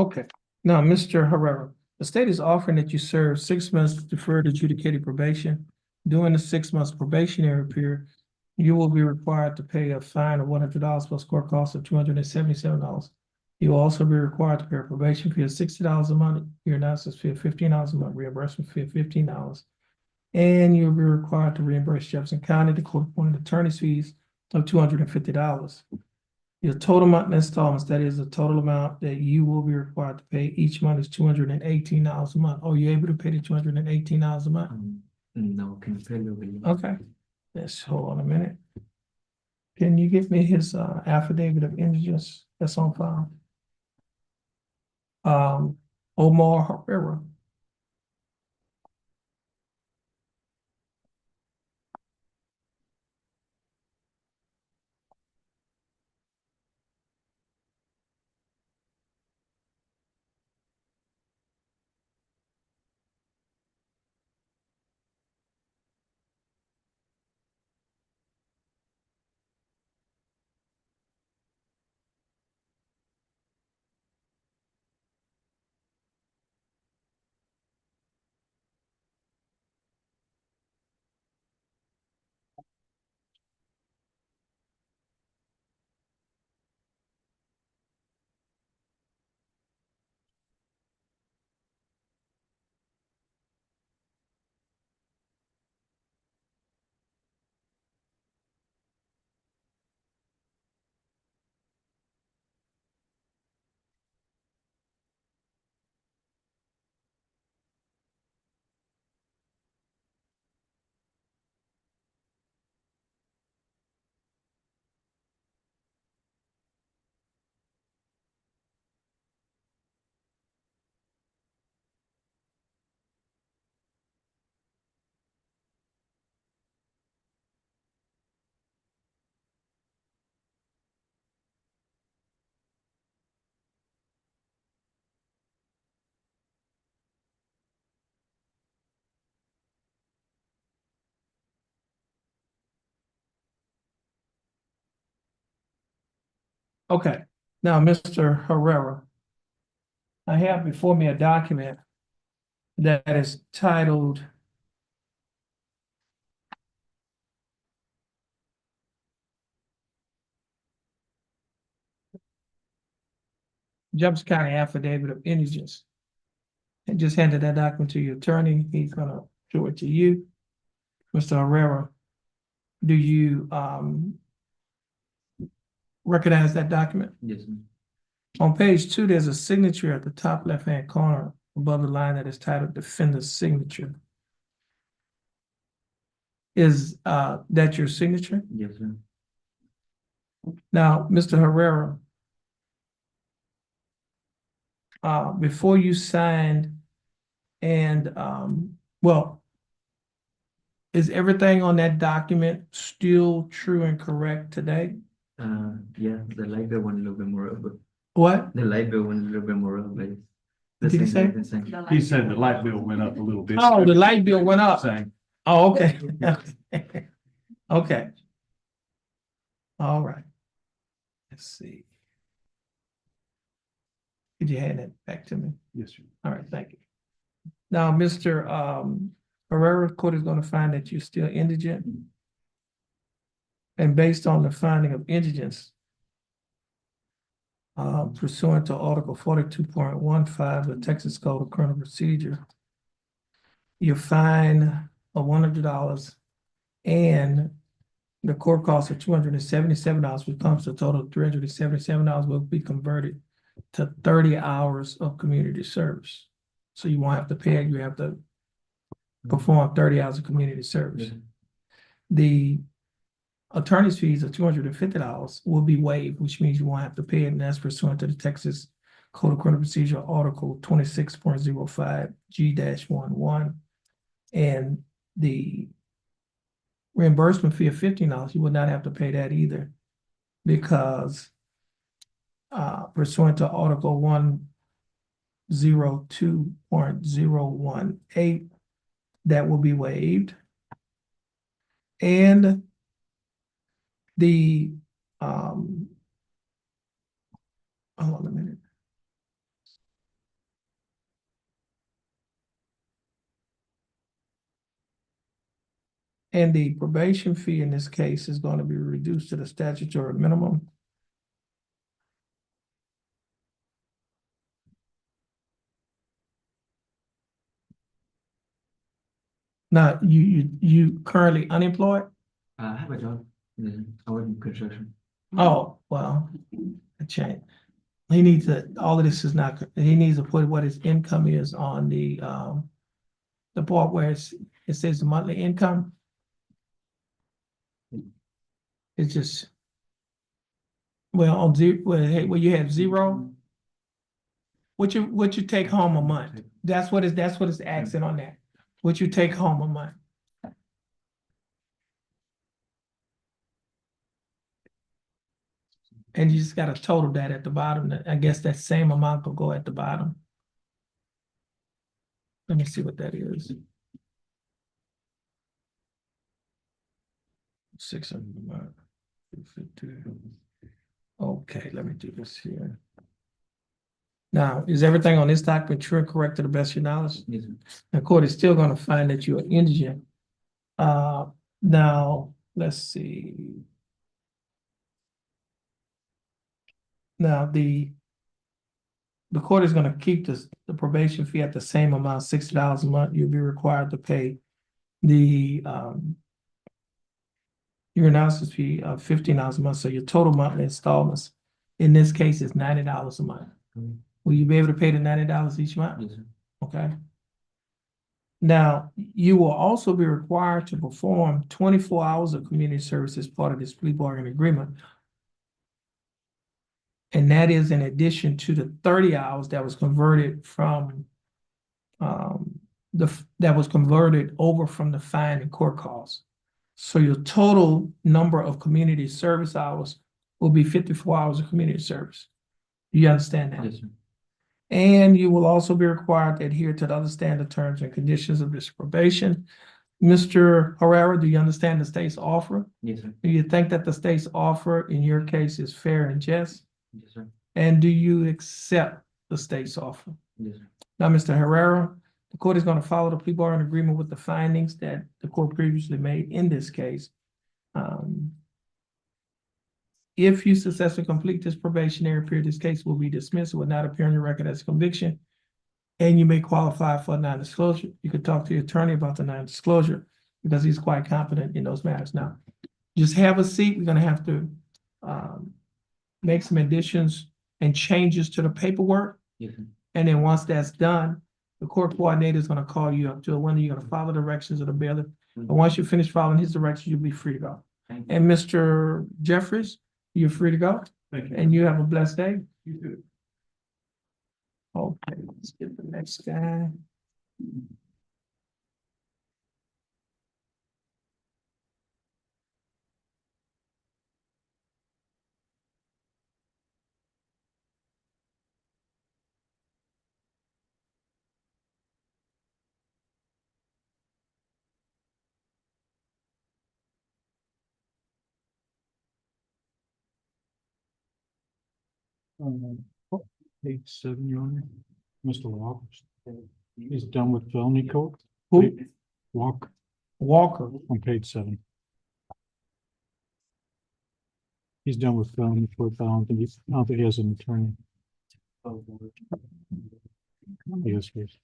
Okay, now, Mr. Herrera, the state is offering that you serve 6 months deferred adjudicated probation. During the 6 months probationary period, you will be required to pay a fine of $100 plus court costs of $277. You will also be required to pay a probation fee of $60 a month, your analysis fee of $15 a month, reimbursement fee of $15. And you'll be required to reimburse Jefferson County, the court-appointed attorney's fees of $250. Your total monthly installments, that is the total amount that you will be required to pay each month, is $218 a month. Are you able to pay the $218 a month? No, can you pay a little bit? Okay, let's hold on a minute. Can you give me his affidavit of indigence that's on file? Omar Herrera. Okay, now, Mr. Herrera, I have before me a document that is titled Jefferson County Affidavit of Indigence. And just handed that document to your attorney. He's gonna show it to you. Mr. Herrera, do you recognize that document? Yes, sir. On page 2, there's a signature at the top left-hand corner above the line that is titled Defender's Signature. Is that your signature? Yes, sir. Now, Mr. Herrera, before you signed and well, is everything on that document still true and correct today? Yeah, the light bill went a little bit more up, but What the light bill went a little bit more up, but it's the did you same, say? the same. He said the light bill went up a little bit. Oh, the light bill went up. Same. Oh, okay. Okay. All right. Let's see. Could you hand that back to me? Yes, sir. All right, thank you. Now, Mr. Herrera, court is going to find that you're still indigent. And based on the finding of indigence, pursuant to Article 42.15 of the Texas Code of Criminal Procedure, your fine of $100 and the court cost of $277, which comes to a total of $377, will be converted to 30 hours of community service. So you won't have to pay it, you have to perform 30 hours of community service. Yeah. The attorney's fees of $250 will be waived, which means you won't have to pay it, and that's pursuant to the Texas Code of Criminal Procedure, Article 26.05 G-11. And the reimbursement fee of $15, you would not have to pay that either, because pursuant to Article 102.018, that will be waived. And the hold on a minute. And the probation fee in this case is going to be reduced to the statutory minimum. Now, you currently unemployed? I have a job. I work in construction. Oh, well, a change. He needs to, all of this is not, he needs to put what his income is on the part where it says the monthly income. It's just, well, on zero, well, hey, well, you have zero. What you take home a month? That's what it's asking on that. What you take home a month? And you just gotta total that at the bottom. I guess that same amount will go at the bottom. Let me see what that is. 600 a month. 250. Okay, let me do this here. Now, is everything on this document true and correct to the best of your knowledge? Yes, sir. The court is still gonna find that you are indigent. Now, let's see. Now, the court is gonna keep the probation fee at the same amount, $60 a month. You'll be required to pay the your analysis fee of $15 a month. So your total monthly installments in this case is $90 a month. Okay. Will you be able to pay the $90 each month? Yes, sir. Okay. Now, you will also be required to perform 24 hours of community service as part of this plea bargain agreement. And that is in addition to the 30 hours that was converted from that was converted over from the fine and court costs. So your total number of community service hours will be 54 hours of community service. Do you understand that? Yes, sir. And you will also be required to adhere to the other standard terms and conditions of this probation. Mr. Herrera, do you understand the state's offer? Yes, sir. Do you think that the state's offer in your case is fair and just? Yes, sir. And do you accept the state's offer? Yes, sir. Now, Mr. Herrera, the court is going to follow the plea bargain agreement with the findings that the court previously made in this case. If you successfully complete this probationary period, this case will be dismissed. It will not appear on your record as a conviction. And you may qualify for a non-disclosure. You could talk to your attorney about the non-disclosure because he's quite competent in those matters. Now, just have a seat. We're going to have to make some additions and changes to the paperwork. Yes, sir. And then once that's done, the court coordinator is going to call you up to a window. You're going to follow the directions of the bailiff. And once you finish following his directions, you'll be free to go. Thank you. And Mr. Jeffries, you're free to go. Thank you. And you have a blessed day. You too. Okay, let's get the next guy. Page 7, Your Honor. Mr. Walker is done with felony code. Who? Walker Walker. on page 7. He's done with felony code. I don't think he has an attorney. Yes, yes.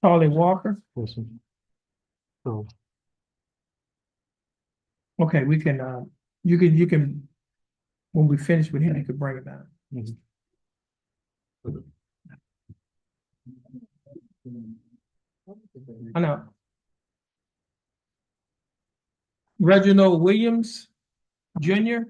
Charlie Walker. Yes, sir. So, Okay, we can, you can, when we finish with him, you could bring it down. mhm. I know. Reginald Williams, Jr.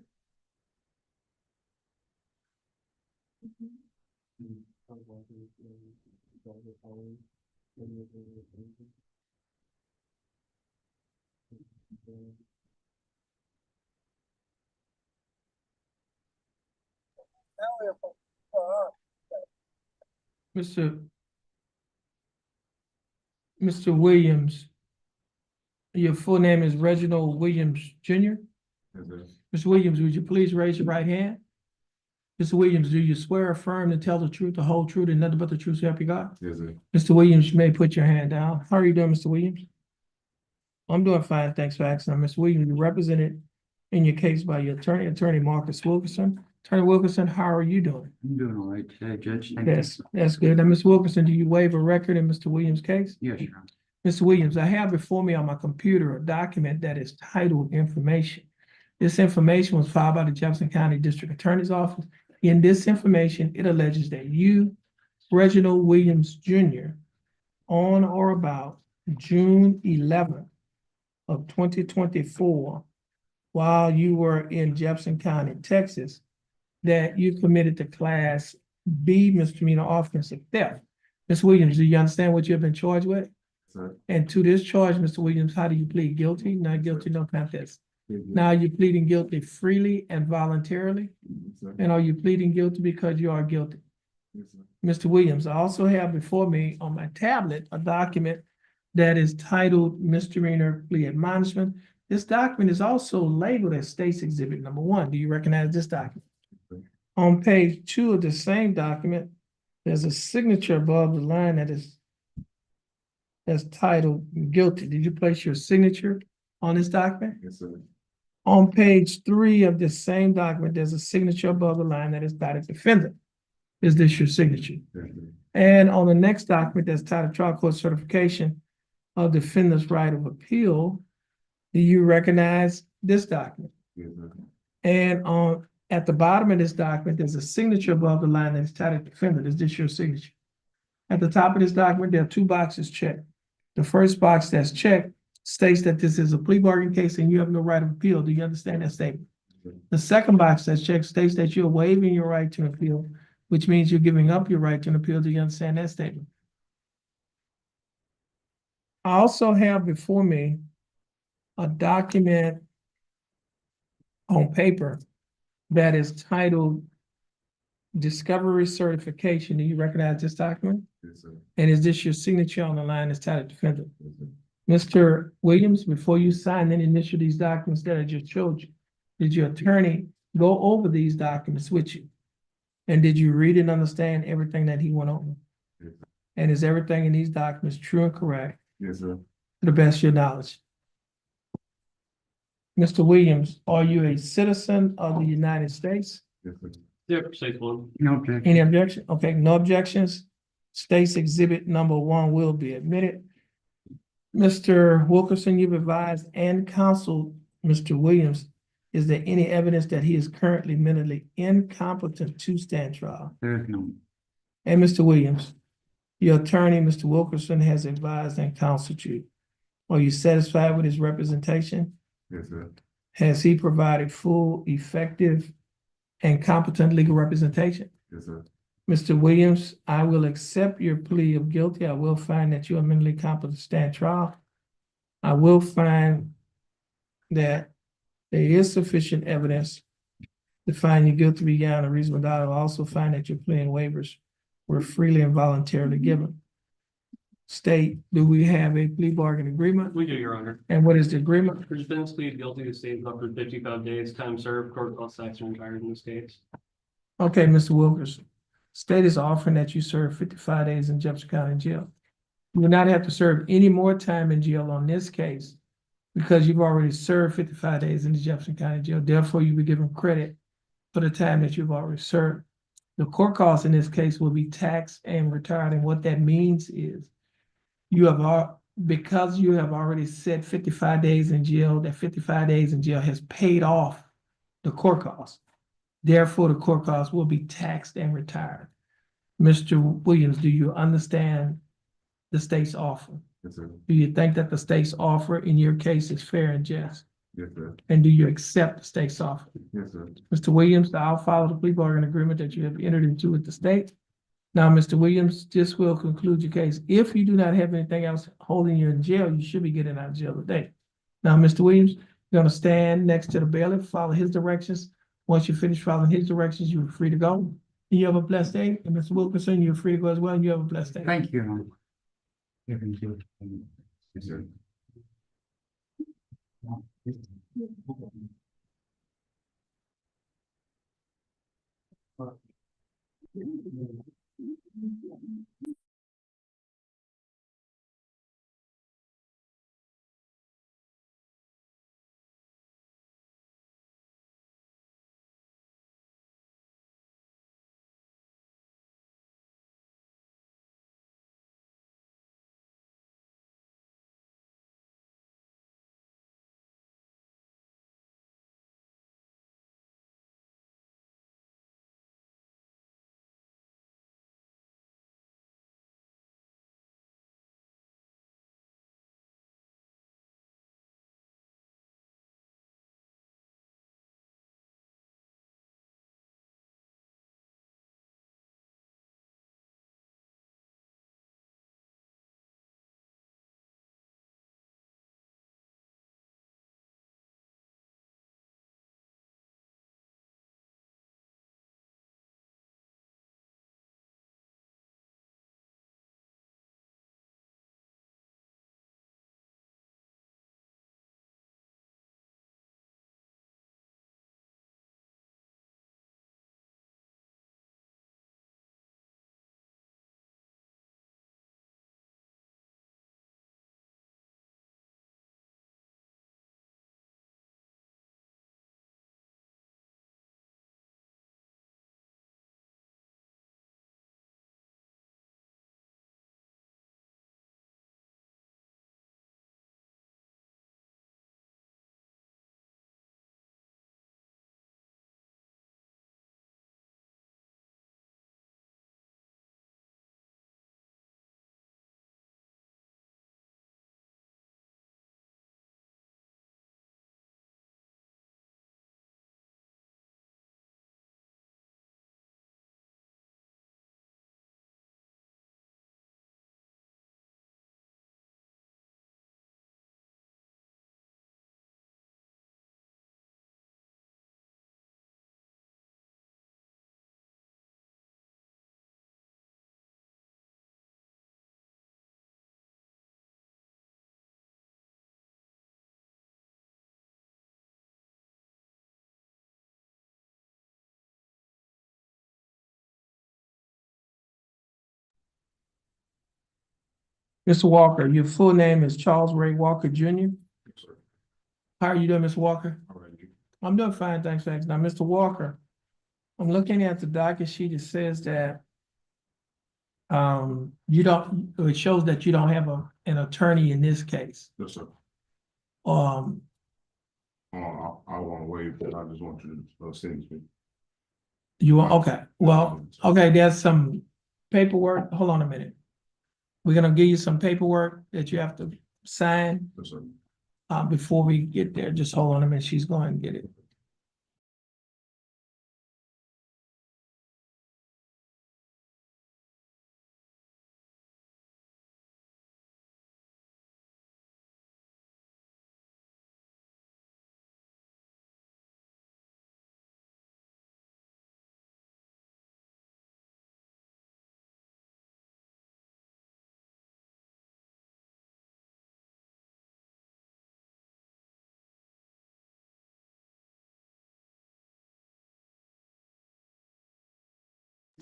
Mr. Williams, your full name is Reginald Williams, Jr.? Mr. Williams, would you please raise your right hand? Mr. Williams, do you swear or affirm to tell the truth, the whole truth, and nothing but the truth, so help you God? Yes, sir. Mr. Williams, you may put your hand down. How are you doing, Mr. Williams? I'm doing fine, thanks for asking. Ms. Williams, you represented in your case by your attorney, Attorney Marcus Wilkerson. Attorney Wilkerson, how are you doing? I'm doing all right today, Judge. Thank you. That's good. Now, Ms. Wilkerson, do you waive a record in Mr. Williams' case? Yes, Your Honor. Mr. Williams, I have before me on my computer a document that is titled Information. This information was filed by the Jefferson County District Attorney's Office. In this information, it alleges that you, Reginald Williams Jr., on or about June 11th of 2024, while you were in Jefferson County, Texas, that you committed the Class B misdemeanor offense of theft. Ms. Williams, do you understand what you have been charged with? Sir. And to this charge, Mr. Williams, how do you plead? Guilty, not guilty, no contest. Now, are you pleading guilty freely and voluntarily? And are you pleading guilty because you are guilty? Mr. Williams, I also have before me on my tablet a document that is titled Misdemeanor Plea Admonishment. This document is also labeled as State's Exhibit Number 1. Do you recognize this document? On page 2 of the same document, there's a signature above the line that's titled guilty. Did you place your signature on this document? Yes, sir. On page 3 of this same document, there's a signature above the line that is titled defendant. Is this your signature? Yes, sir. And on the next document that's titled trial court certification of defendant's right of appeal, do you recognize this document? Yes, sir. And at the bottom of this document, there's a signature above the line that's titled defendant. Is this your signature? At the top of this document, there are 2 boxes checked. The first box that's checked states that this is a plea bargain case and you have no right of appeal. Do you understand that statement? The second box that's checked states that you're waiving your right to appeal, which means you're giving up your right to an appeal. Do you understand that statement? I also have before me a document on paper that is titled Discovery Certification. Do you recognize this document? Yes, sir. And is this your signature on the line that's titled defendant? Yes, sir. Mr. Williams, before you sign and initial these documents that I just showed you, did your attorney go over these documents with you? And did you read and understand everything that he went over? Yes, sir. And is everything in these documents true and correct Yes, sir. to the best of your knowledge? Mr. Williams, are you a citizen of the United States? Yes, sir. Yep, state one. No objection. Any objection? Okay, no objections. State's Exhibit Number 1 will be admitted. Mr. Wilkerson, you've advised and counseled Mr. Williams. Is there any evidence that he is currently mentally incompetent to stand trial? There is none. And Mr. Williams, your attorney, Mr. Wilkerson, has advised and counseled you. Are you satisfied with his representation? Yes, sir. Has he provided full, effective, and competent legal representation? Yes, sir. Mr. Williams, I will accept your plea of guilty. I will find that you are mentally competent to stand trial. I will find that there is sufficient evidence to find you guilty beyond a reasonable doubt. I will also find that your plea and waivers were freely and voluntarily given. State, do we have a plea bargain agreement? We do, Your Honor. And what is the agreement? For defendants plead guilty to state up to 55 days, time served, court costs action retired in this case. Okay, Mr. Wilkerson. State is offering that you serve 55 days in Jefferson County Jail. You will not have to serve any more time in jail on this case because you've already served 55 days in the Jefferson County Jail. Therefore, you'll be given credit for the time that you've already served. The court costs in this case will be taxed and retired. And what that means is because you have already set 55 days in jail, that 55 days in jail has paid off the court costs. Therefore, the court costs will be taxed and retired. Mr. Williams, do you understand the state's offer? Yes, sir. Do you think that the state's offer in your case is fair and just? Yes, sir. And do you accept the state's offer? Yes, sir. Mr. Williams, I'll follow the plea bargain agreement that you have entered into with the state. Now, Mr. Williams, this will conclude your case. If you do not have anything else holding you in jail, you should be getting out of jail today. Now, Mr. Williams, you're going to stand next to the bailiff, follow his directions. Once you finish following his directions, you're free to go. You have a blessed day. And Mr. Wilkerson, you're free to go as well. And you have a blessed day. Thank you, Your Honor. You can do it. Yes, sir. Mr. Walker, your full name is Charles Ray Walker Jr. How are you doing, Mr. Walker? I'm doing fine, thanks. Now, Mr. Walker, I'm looking at the docket sheet. It says that you don't, it shows that you don't have an attorney in this case. Yes, sir. Um, I want to waive that. I just want you to send me. you want, okay, well, okay, there's some paperwork. Hold on a minute. We're gonna give you some paperwork that you have to sign, Yes, sir. before we get there. Just hold on a minute. She's going to get it.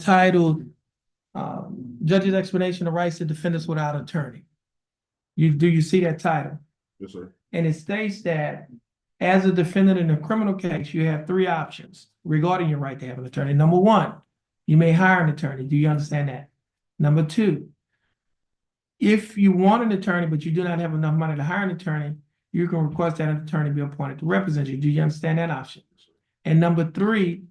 Titled, Judge's Explanation of Rights to Defendants Without Attorney. Do you see that title? Yes, sir. And it states that as a defendant in a criminal case, you have three options regarding your right to have an attorney. Number one, you may hire an attorney. Do you understand that? Number two, if you want an attorney, but you do not have enough money to hire an attorney, you can request that an attorney be appointed to represent you. Do you understand that option? And number three,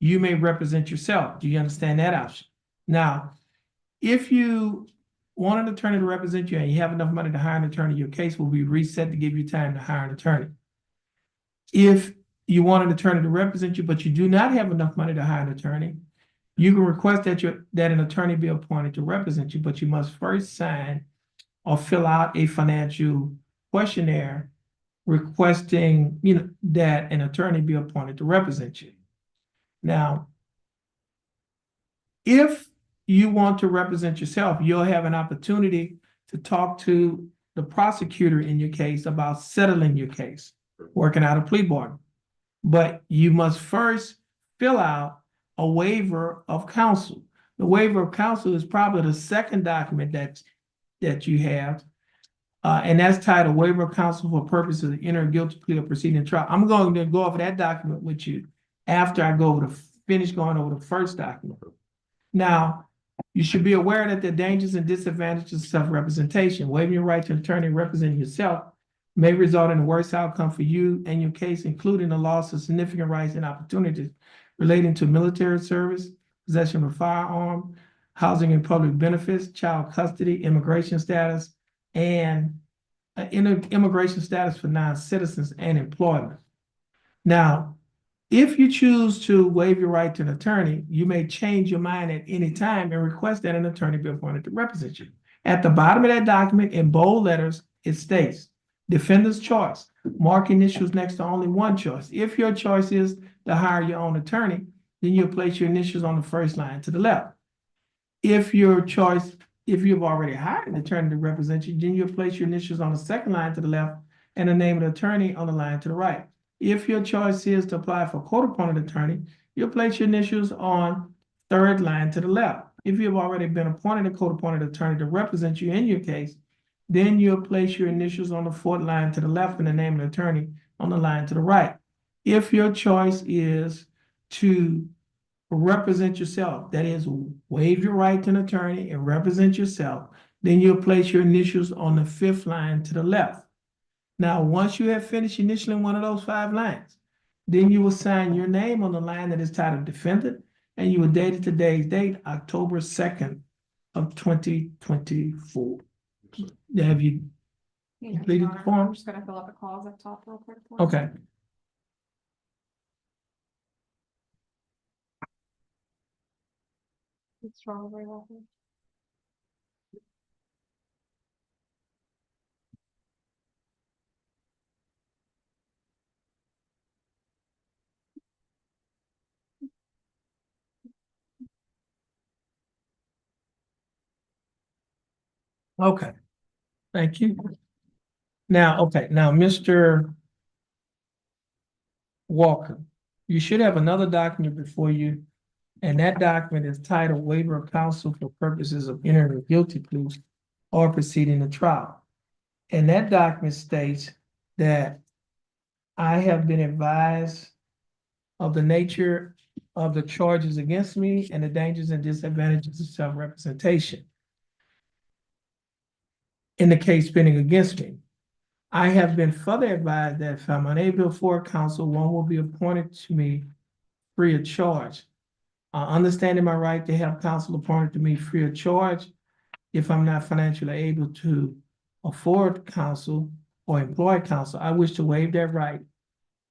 you may represent yourself. Do you understand that option? Now, if you want an attorney to represent you and you have enough money to hire an attorney, your case will be reset to give you time to hire an attorney. If you want an attorney to represent you, but you do not have enough money to hire an attorney, you can request that an attorney be appointed to represent you, but you must first sign or fill out a financial questionnaire requesting, that an attorney be appointed to represent you. Now, if you want to represent yourself, you'll have an opportunity to talk to the prosecutor in your case about settling your case, working out a plea bargain. But you must first fill out a waiver of counsel. The waiver of counsel is probably the second document that you have. And that's titled Waiver of Counsel for Purposes of Enter a Guilty Plea or Proceeding Trial. I'm going to go over that document with you after I finish going over the first document. Now, you should be aware that the dangers and disadvantages of self-representation. Waiving your right to an attorney representing yourself may result in a worse outcome for you and your case, including the loss of significant rights and opportunities relating to military service, possession of a firearm, housing and public benefits, child custody, immigration status, and immigration status for non-citizens and employment. Now, if you choose to waive your right to an attorney, you may change your mind at any time and request that an attorney be appointed to represent you. At the bottom of that document, in bold letters, it states, defendant's choice. Mark initials next to only one choice. If your choice is to hire your own attorney, then you'll place your initials on the first line to the left. If you've already hired an attorney to represent you, then you'll place your initials on the second line to the left and the name of the attorney on the line to the right. If your choice is to apply for a court-appointed attorney, you'll place your initials on third line to the left. If you've already been appointed a court-appointed attorney to represent you in your case, then you'll place your initials on the fourth line to the left and the name of the attorney on the line to the right. If your choice is to represent yourself, that is, waive your right to an attorney and represent yourself, then you'll place your initials on the fifth line to the left. Now, once you have finished initialing one of those 5 lines, then you will sign your name on the line that is titled defendant, and you will date it today's date, October 2nd of 2024. Have you completed the form? I'm just gonna fill out the clause up top real quick. Okay. It's strong, very welcome. Okay, thank you. Now, Mr. Walker, you should have another document before you, and that document is titled Waiver of Counsel for Purposes of Entering a Guilty Plea or proceeding to trial. And that document states that I have been advised of the nature of the charges against me and the dangers and disadvantages of self-representation in the case pending against me. I have been further advised that if I'm unable to afford counsel, one will be appointed to me free of charge. Understanding my right to have counsel appointed to me free of charge if I'm not financially able to afford counsel or employ counsel, I wish to waive that right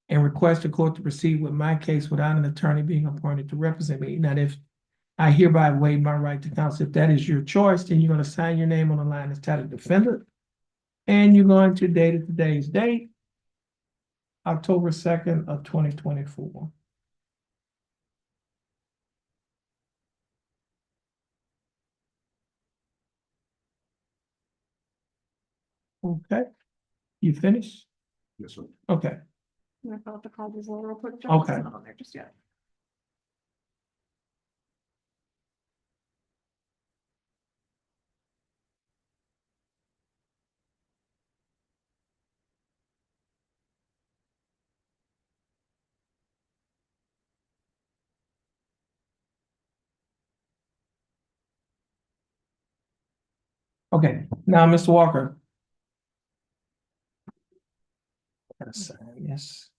and request the court to proceed with my case without an attorney being appointed to represent me. Now, if I hereby waive my right to counsel, if that is your choice, then you're going to sign your name on the line as title defendant. And you're going to date it today's date, October 2nd of 2024. Okay, you finished? Yes, sir. Okay, I'm gonna fill out the causes a little real quick. Judge. Okay. It's not on there just yet. okay. Now, Mr. Walker. Gotta sign, yes.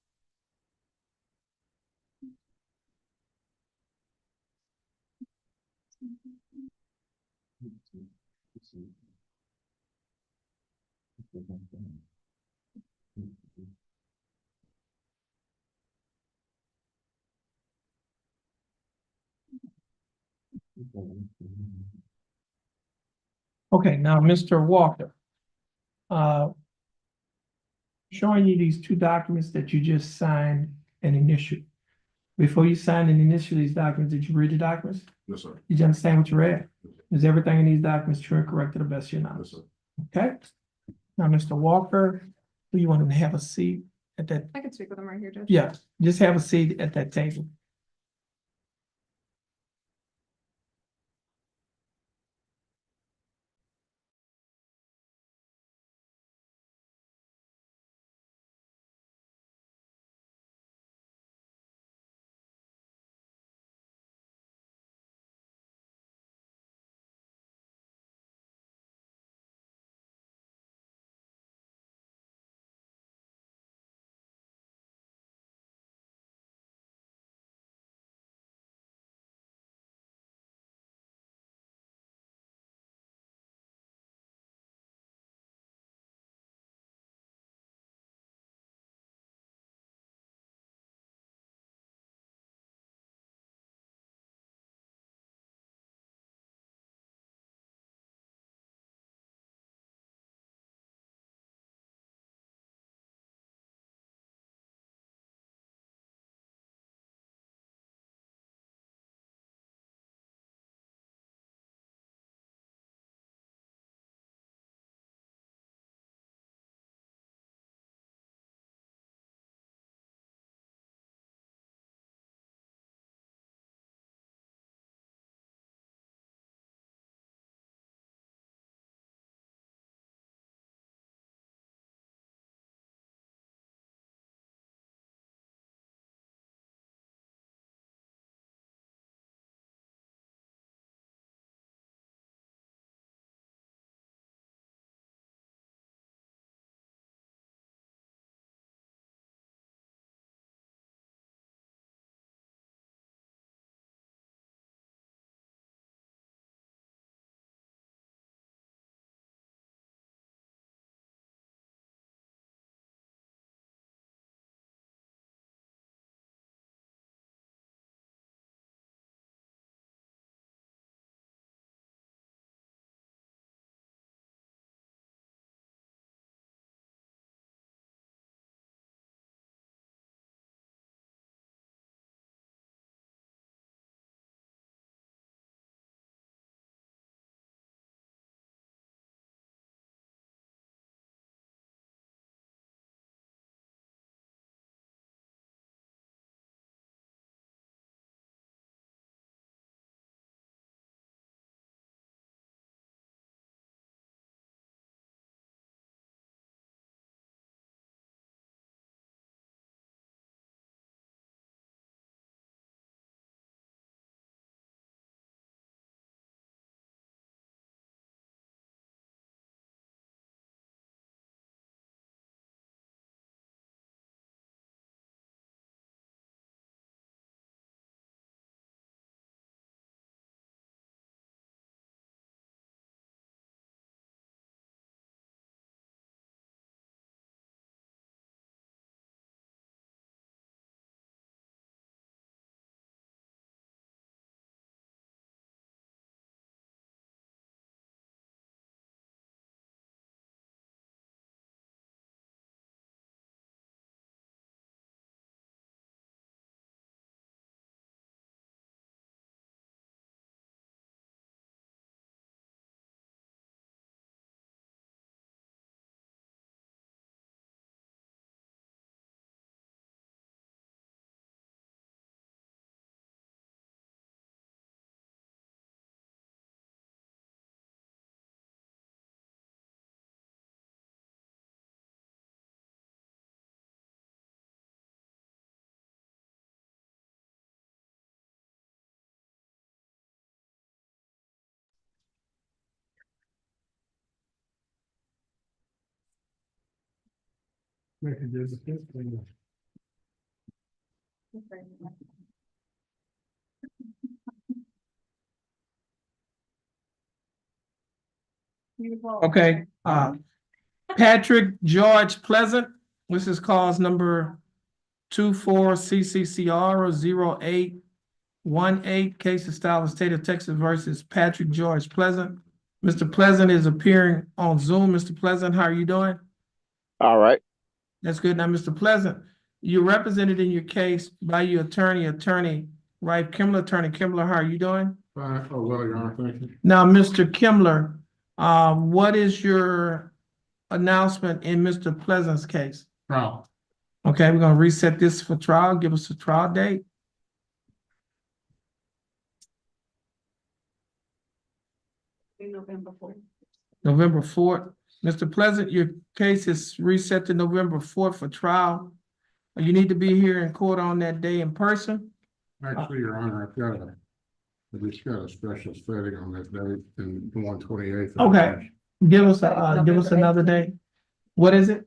Okay, now, Mr. Walker. Showing you these two documents that you just signed and initialed. Before you signed and initialed these documents, did you read the documents? Yes, sir. Did you understand what you read? Is everything in these documents true and correct to the best of your Yes, knowledge? sir. Okay. Now, Mr. Walker, do you want to have a seat at that? I can speak with them right here, Judge. Yeah, just have a seat at that table. Okay, Patrick George Pleasant, this is cause number 24 CCCR 0818, case of style of state of Texas versus Patrick George Pleasant. Mr. Pleasant is appearing on Zoom. Mr. Pleasant, how are you doing? All right. That's good. Now, Mr. Pleasant, you're represented in your case by your attorney Rife Kimbler. Attorney Kimbler, how are you doing? Fine, oh, well, Your Honor, thank you. Now, Mr. Kimbler, what is your announcement in Mr. Pleasant's case? Trial. Okay, we're gonna reset this for trial. Give us a trial date. November 4th. November 4th. Mr. Pleasant, your case is reset to November 4th for trial. You need to be here in court on that day in person. Actually, Your Honor, I just got a special setting on that date in the 128th. Okay, give us another day. What is it?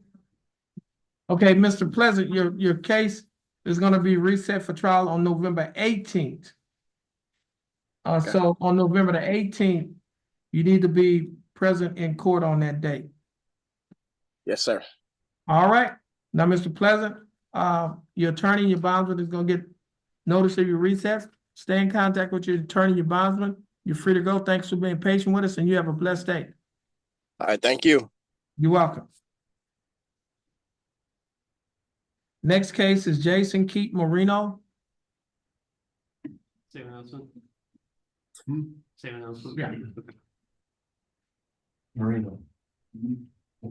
Okay, Mr. Pleasant, your case is gonna be reset for trial on November 18th. So on November the 18th, you need to be present in court on that date. Yes, sir. All right, now, Mr. Pleasant, your attorney, your bondsman is gonna get notice of your recess. Stay in contact with your attorney, your bondsman. You're free to go. Thanks for being patient with us, and you have a blessed day. All right, thank you. You're welcome. Next case is Jason Keith Marino. Same announcement. Hmm? Same announcement. Yeah. Okay. Marino.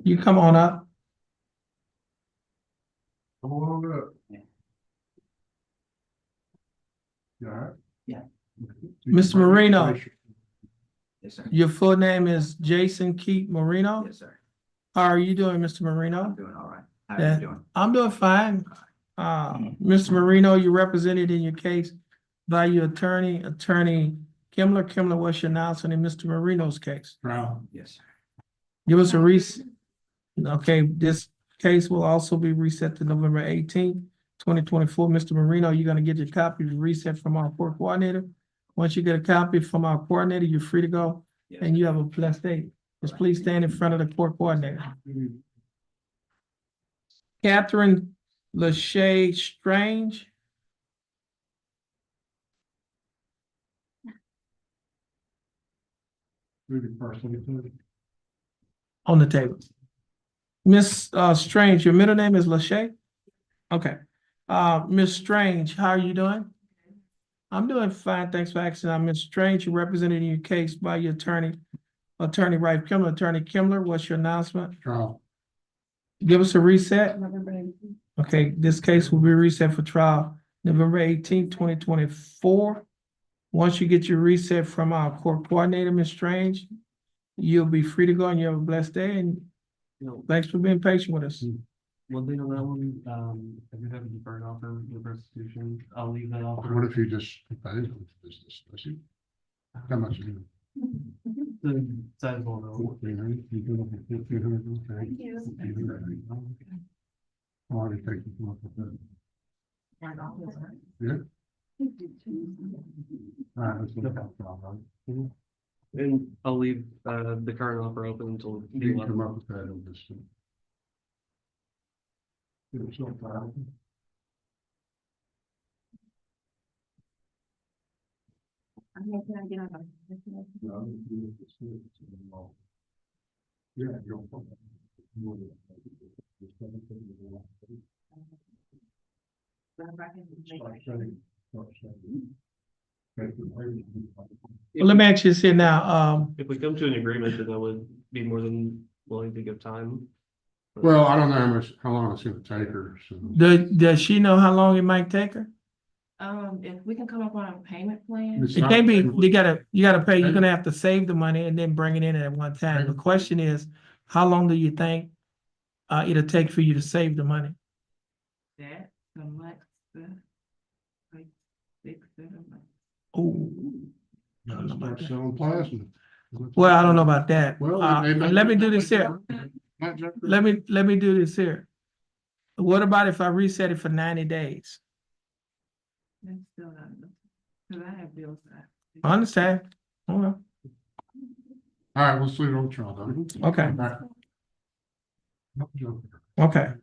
You come on up. Come on up. Yeah. Yeah. Mr. Marino. Yes, sir. Your full name is Jason Keith Marino. Yes, sir. How are you doing, Mr. Marino? I'm doing all right. How are Yeah. you doing? I'm doing fine. Mr. Marino, you're represented in your case by your attorney, Attorney Kimbler. Kimbler, what's your announcement in Mr. Marino's case? Trial. Yes, sir. Give us a Okay, this case will also be reset to November 18th, 2024. Mr. Marino, you're gonna get your copy of the reset from our court coordinator. Once you get a copy from our coordinator, you're free to go, Yes, and you have a blessed day. Just please stand in front of the court coordinator. Catherine Lachey Strange. On the table. Miss Strange, your middle name is Lachey? Okay. Miss Strange, how are you doing? I'm doing fine, thanks for asking. I'm Miss Strange, you're represented in your case by your attorney, Attorney Rife Kimbler. Attorney Kimbler, what's your announcement? Trial. Give us a reset. November 18th. Okay, this case will be reset for trial November 18th, 2024. Once you get your reset from our court coordinator, Ms. Strange, you'll be free to go and you have a blessed day, and thanks for being patient with us. One thing on that one, I do have a deferred offer with restitution. I'll leave that offer. What if you just, how much is it? The sizable amount. 1,400? You do it for 1,500, okay. Thank you. 1,800. I'll already take you off of that. Yeah. All right, let's look at that. And I'll leave, the current offer open until the You can come 11th. up with that on this. It's so far. Can I get on? No, yeah, you're. Well, let me ask you this here now, If we come to an agreement, then I would be more than willing to give time. Well, I don't know how long it's gonna take her, so. does she know how long it might take her? If we can come up on a payment plan. It's It not- can't be, you gotta pay, you're gonna have to save the money and then bring it in at one time. The question is, how long do you think it'll take for you to save the money? That, the months, like 6, 7 months. Oh, Start selling plasma. well, I don't know about that. Well, Let me do this here. Let me do this here. What about if I reset it for 90 days? That's still not enough, cause I have bills that. I understand. Okay. All right, we'll see what y'all do. Okay. Okay. Okay.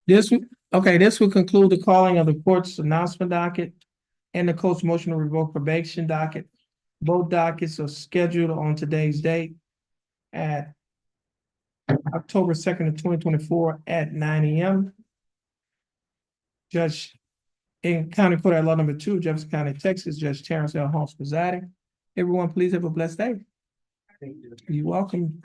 This will conclude the calling of the court's announcement docket and the court's motion to revoke probation docket. Both dockets are scheduled on today's date at October 2nd of 2024 at 9 a.m. Judge in County Court at Law Number 2, Jefferson County, Texas, Judge Terrence L. Holmes presiding. Everyone, please have a blessed day. You're welcome.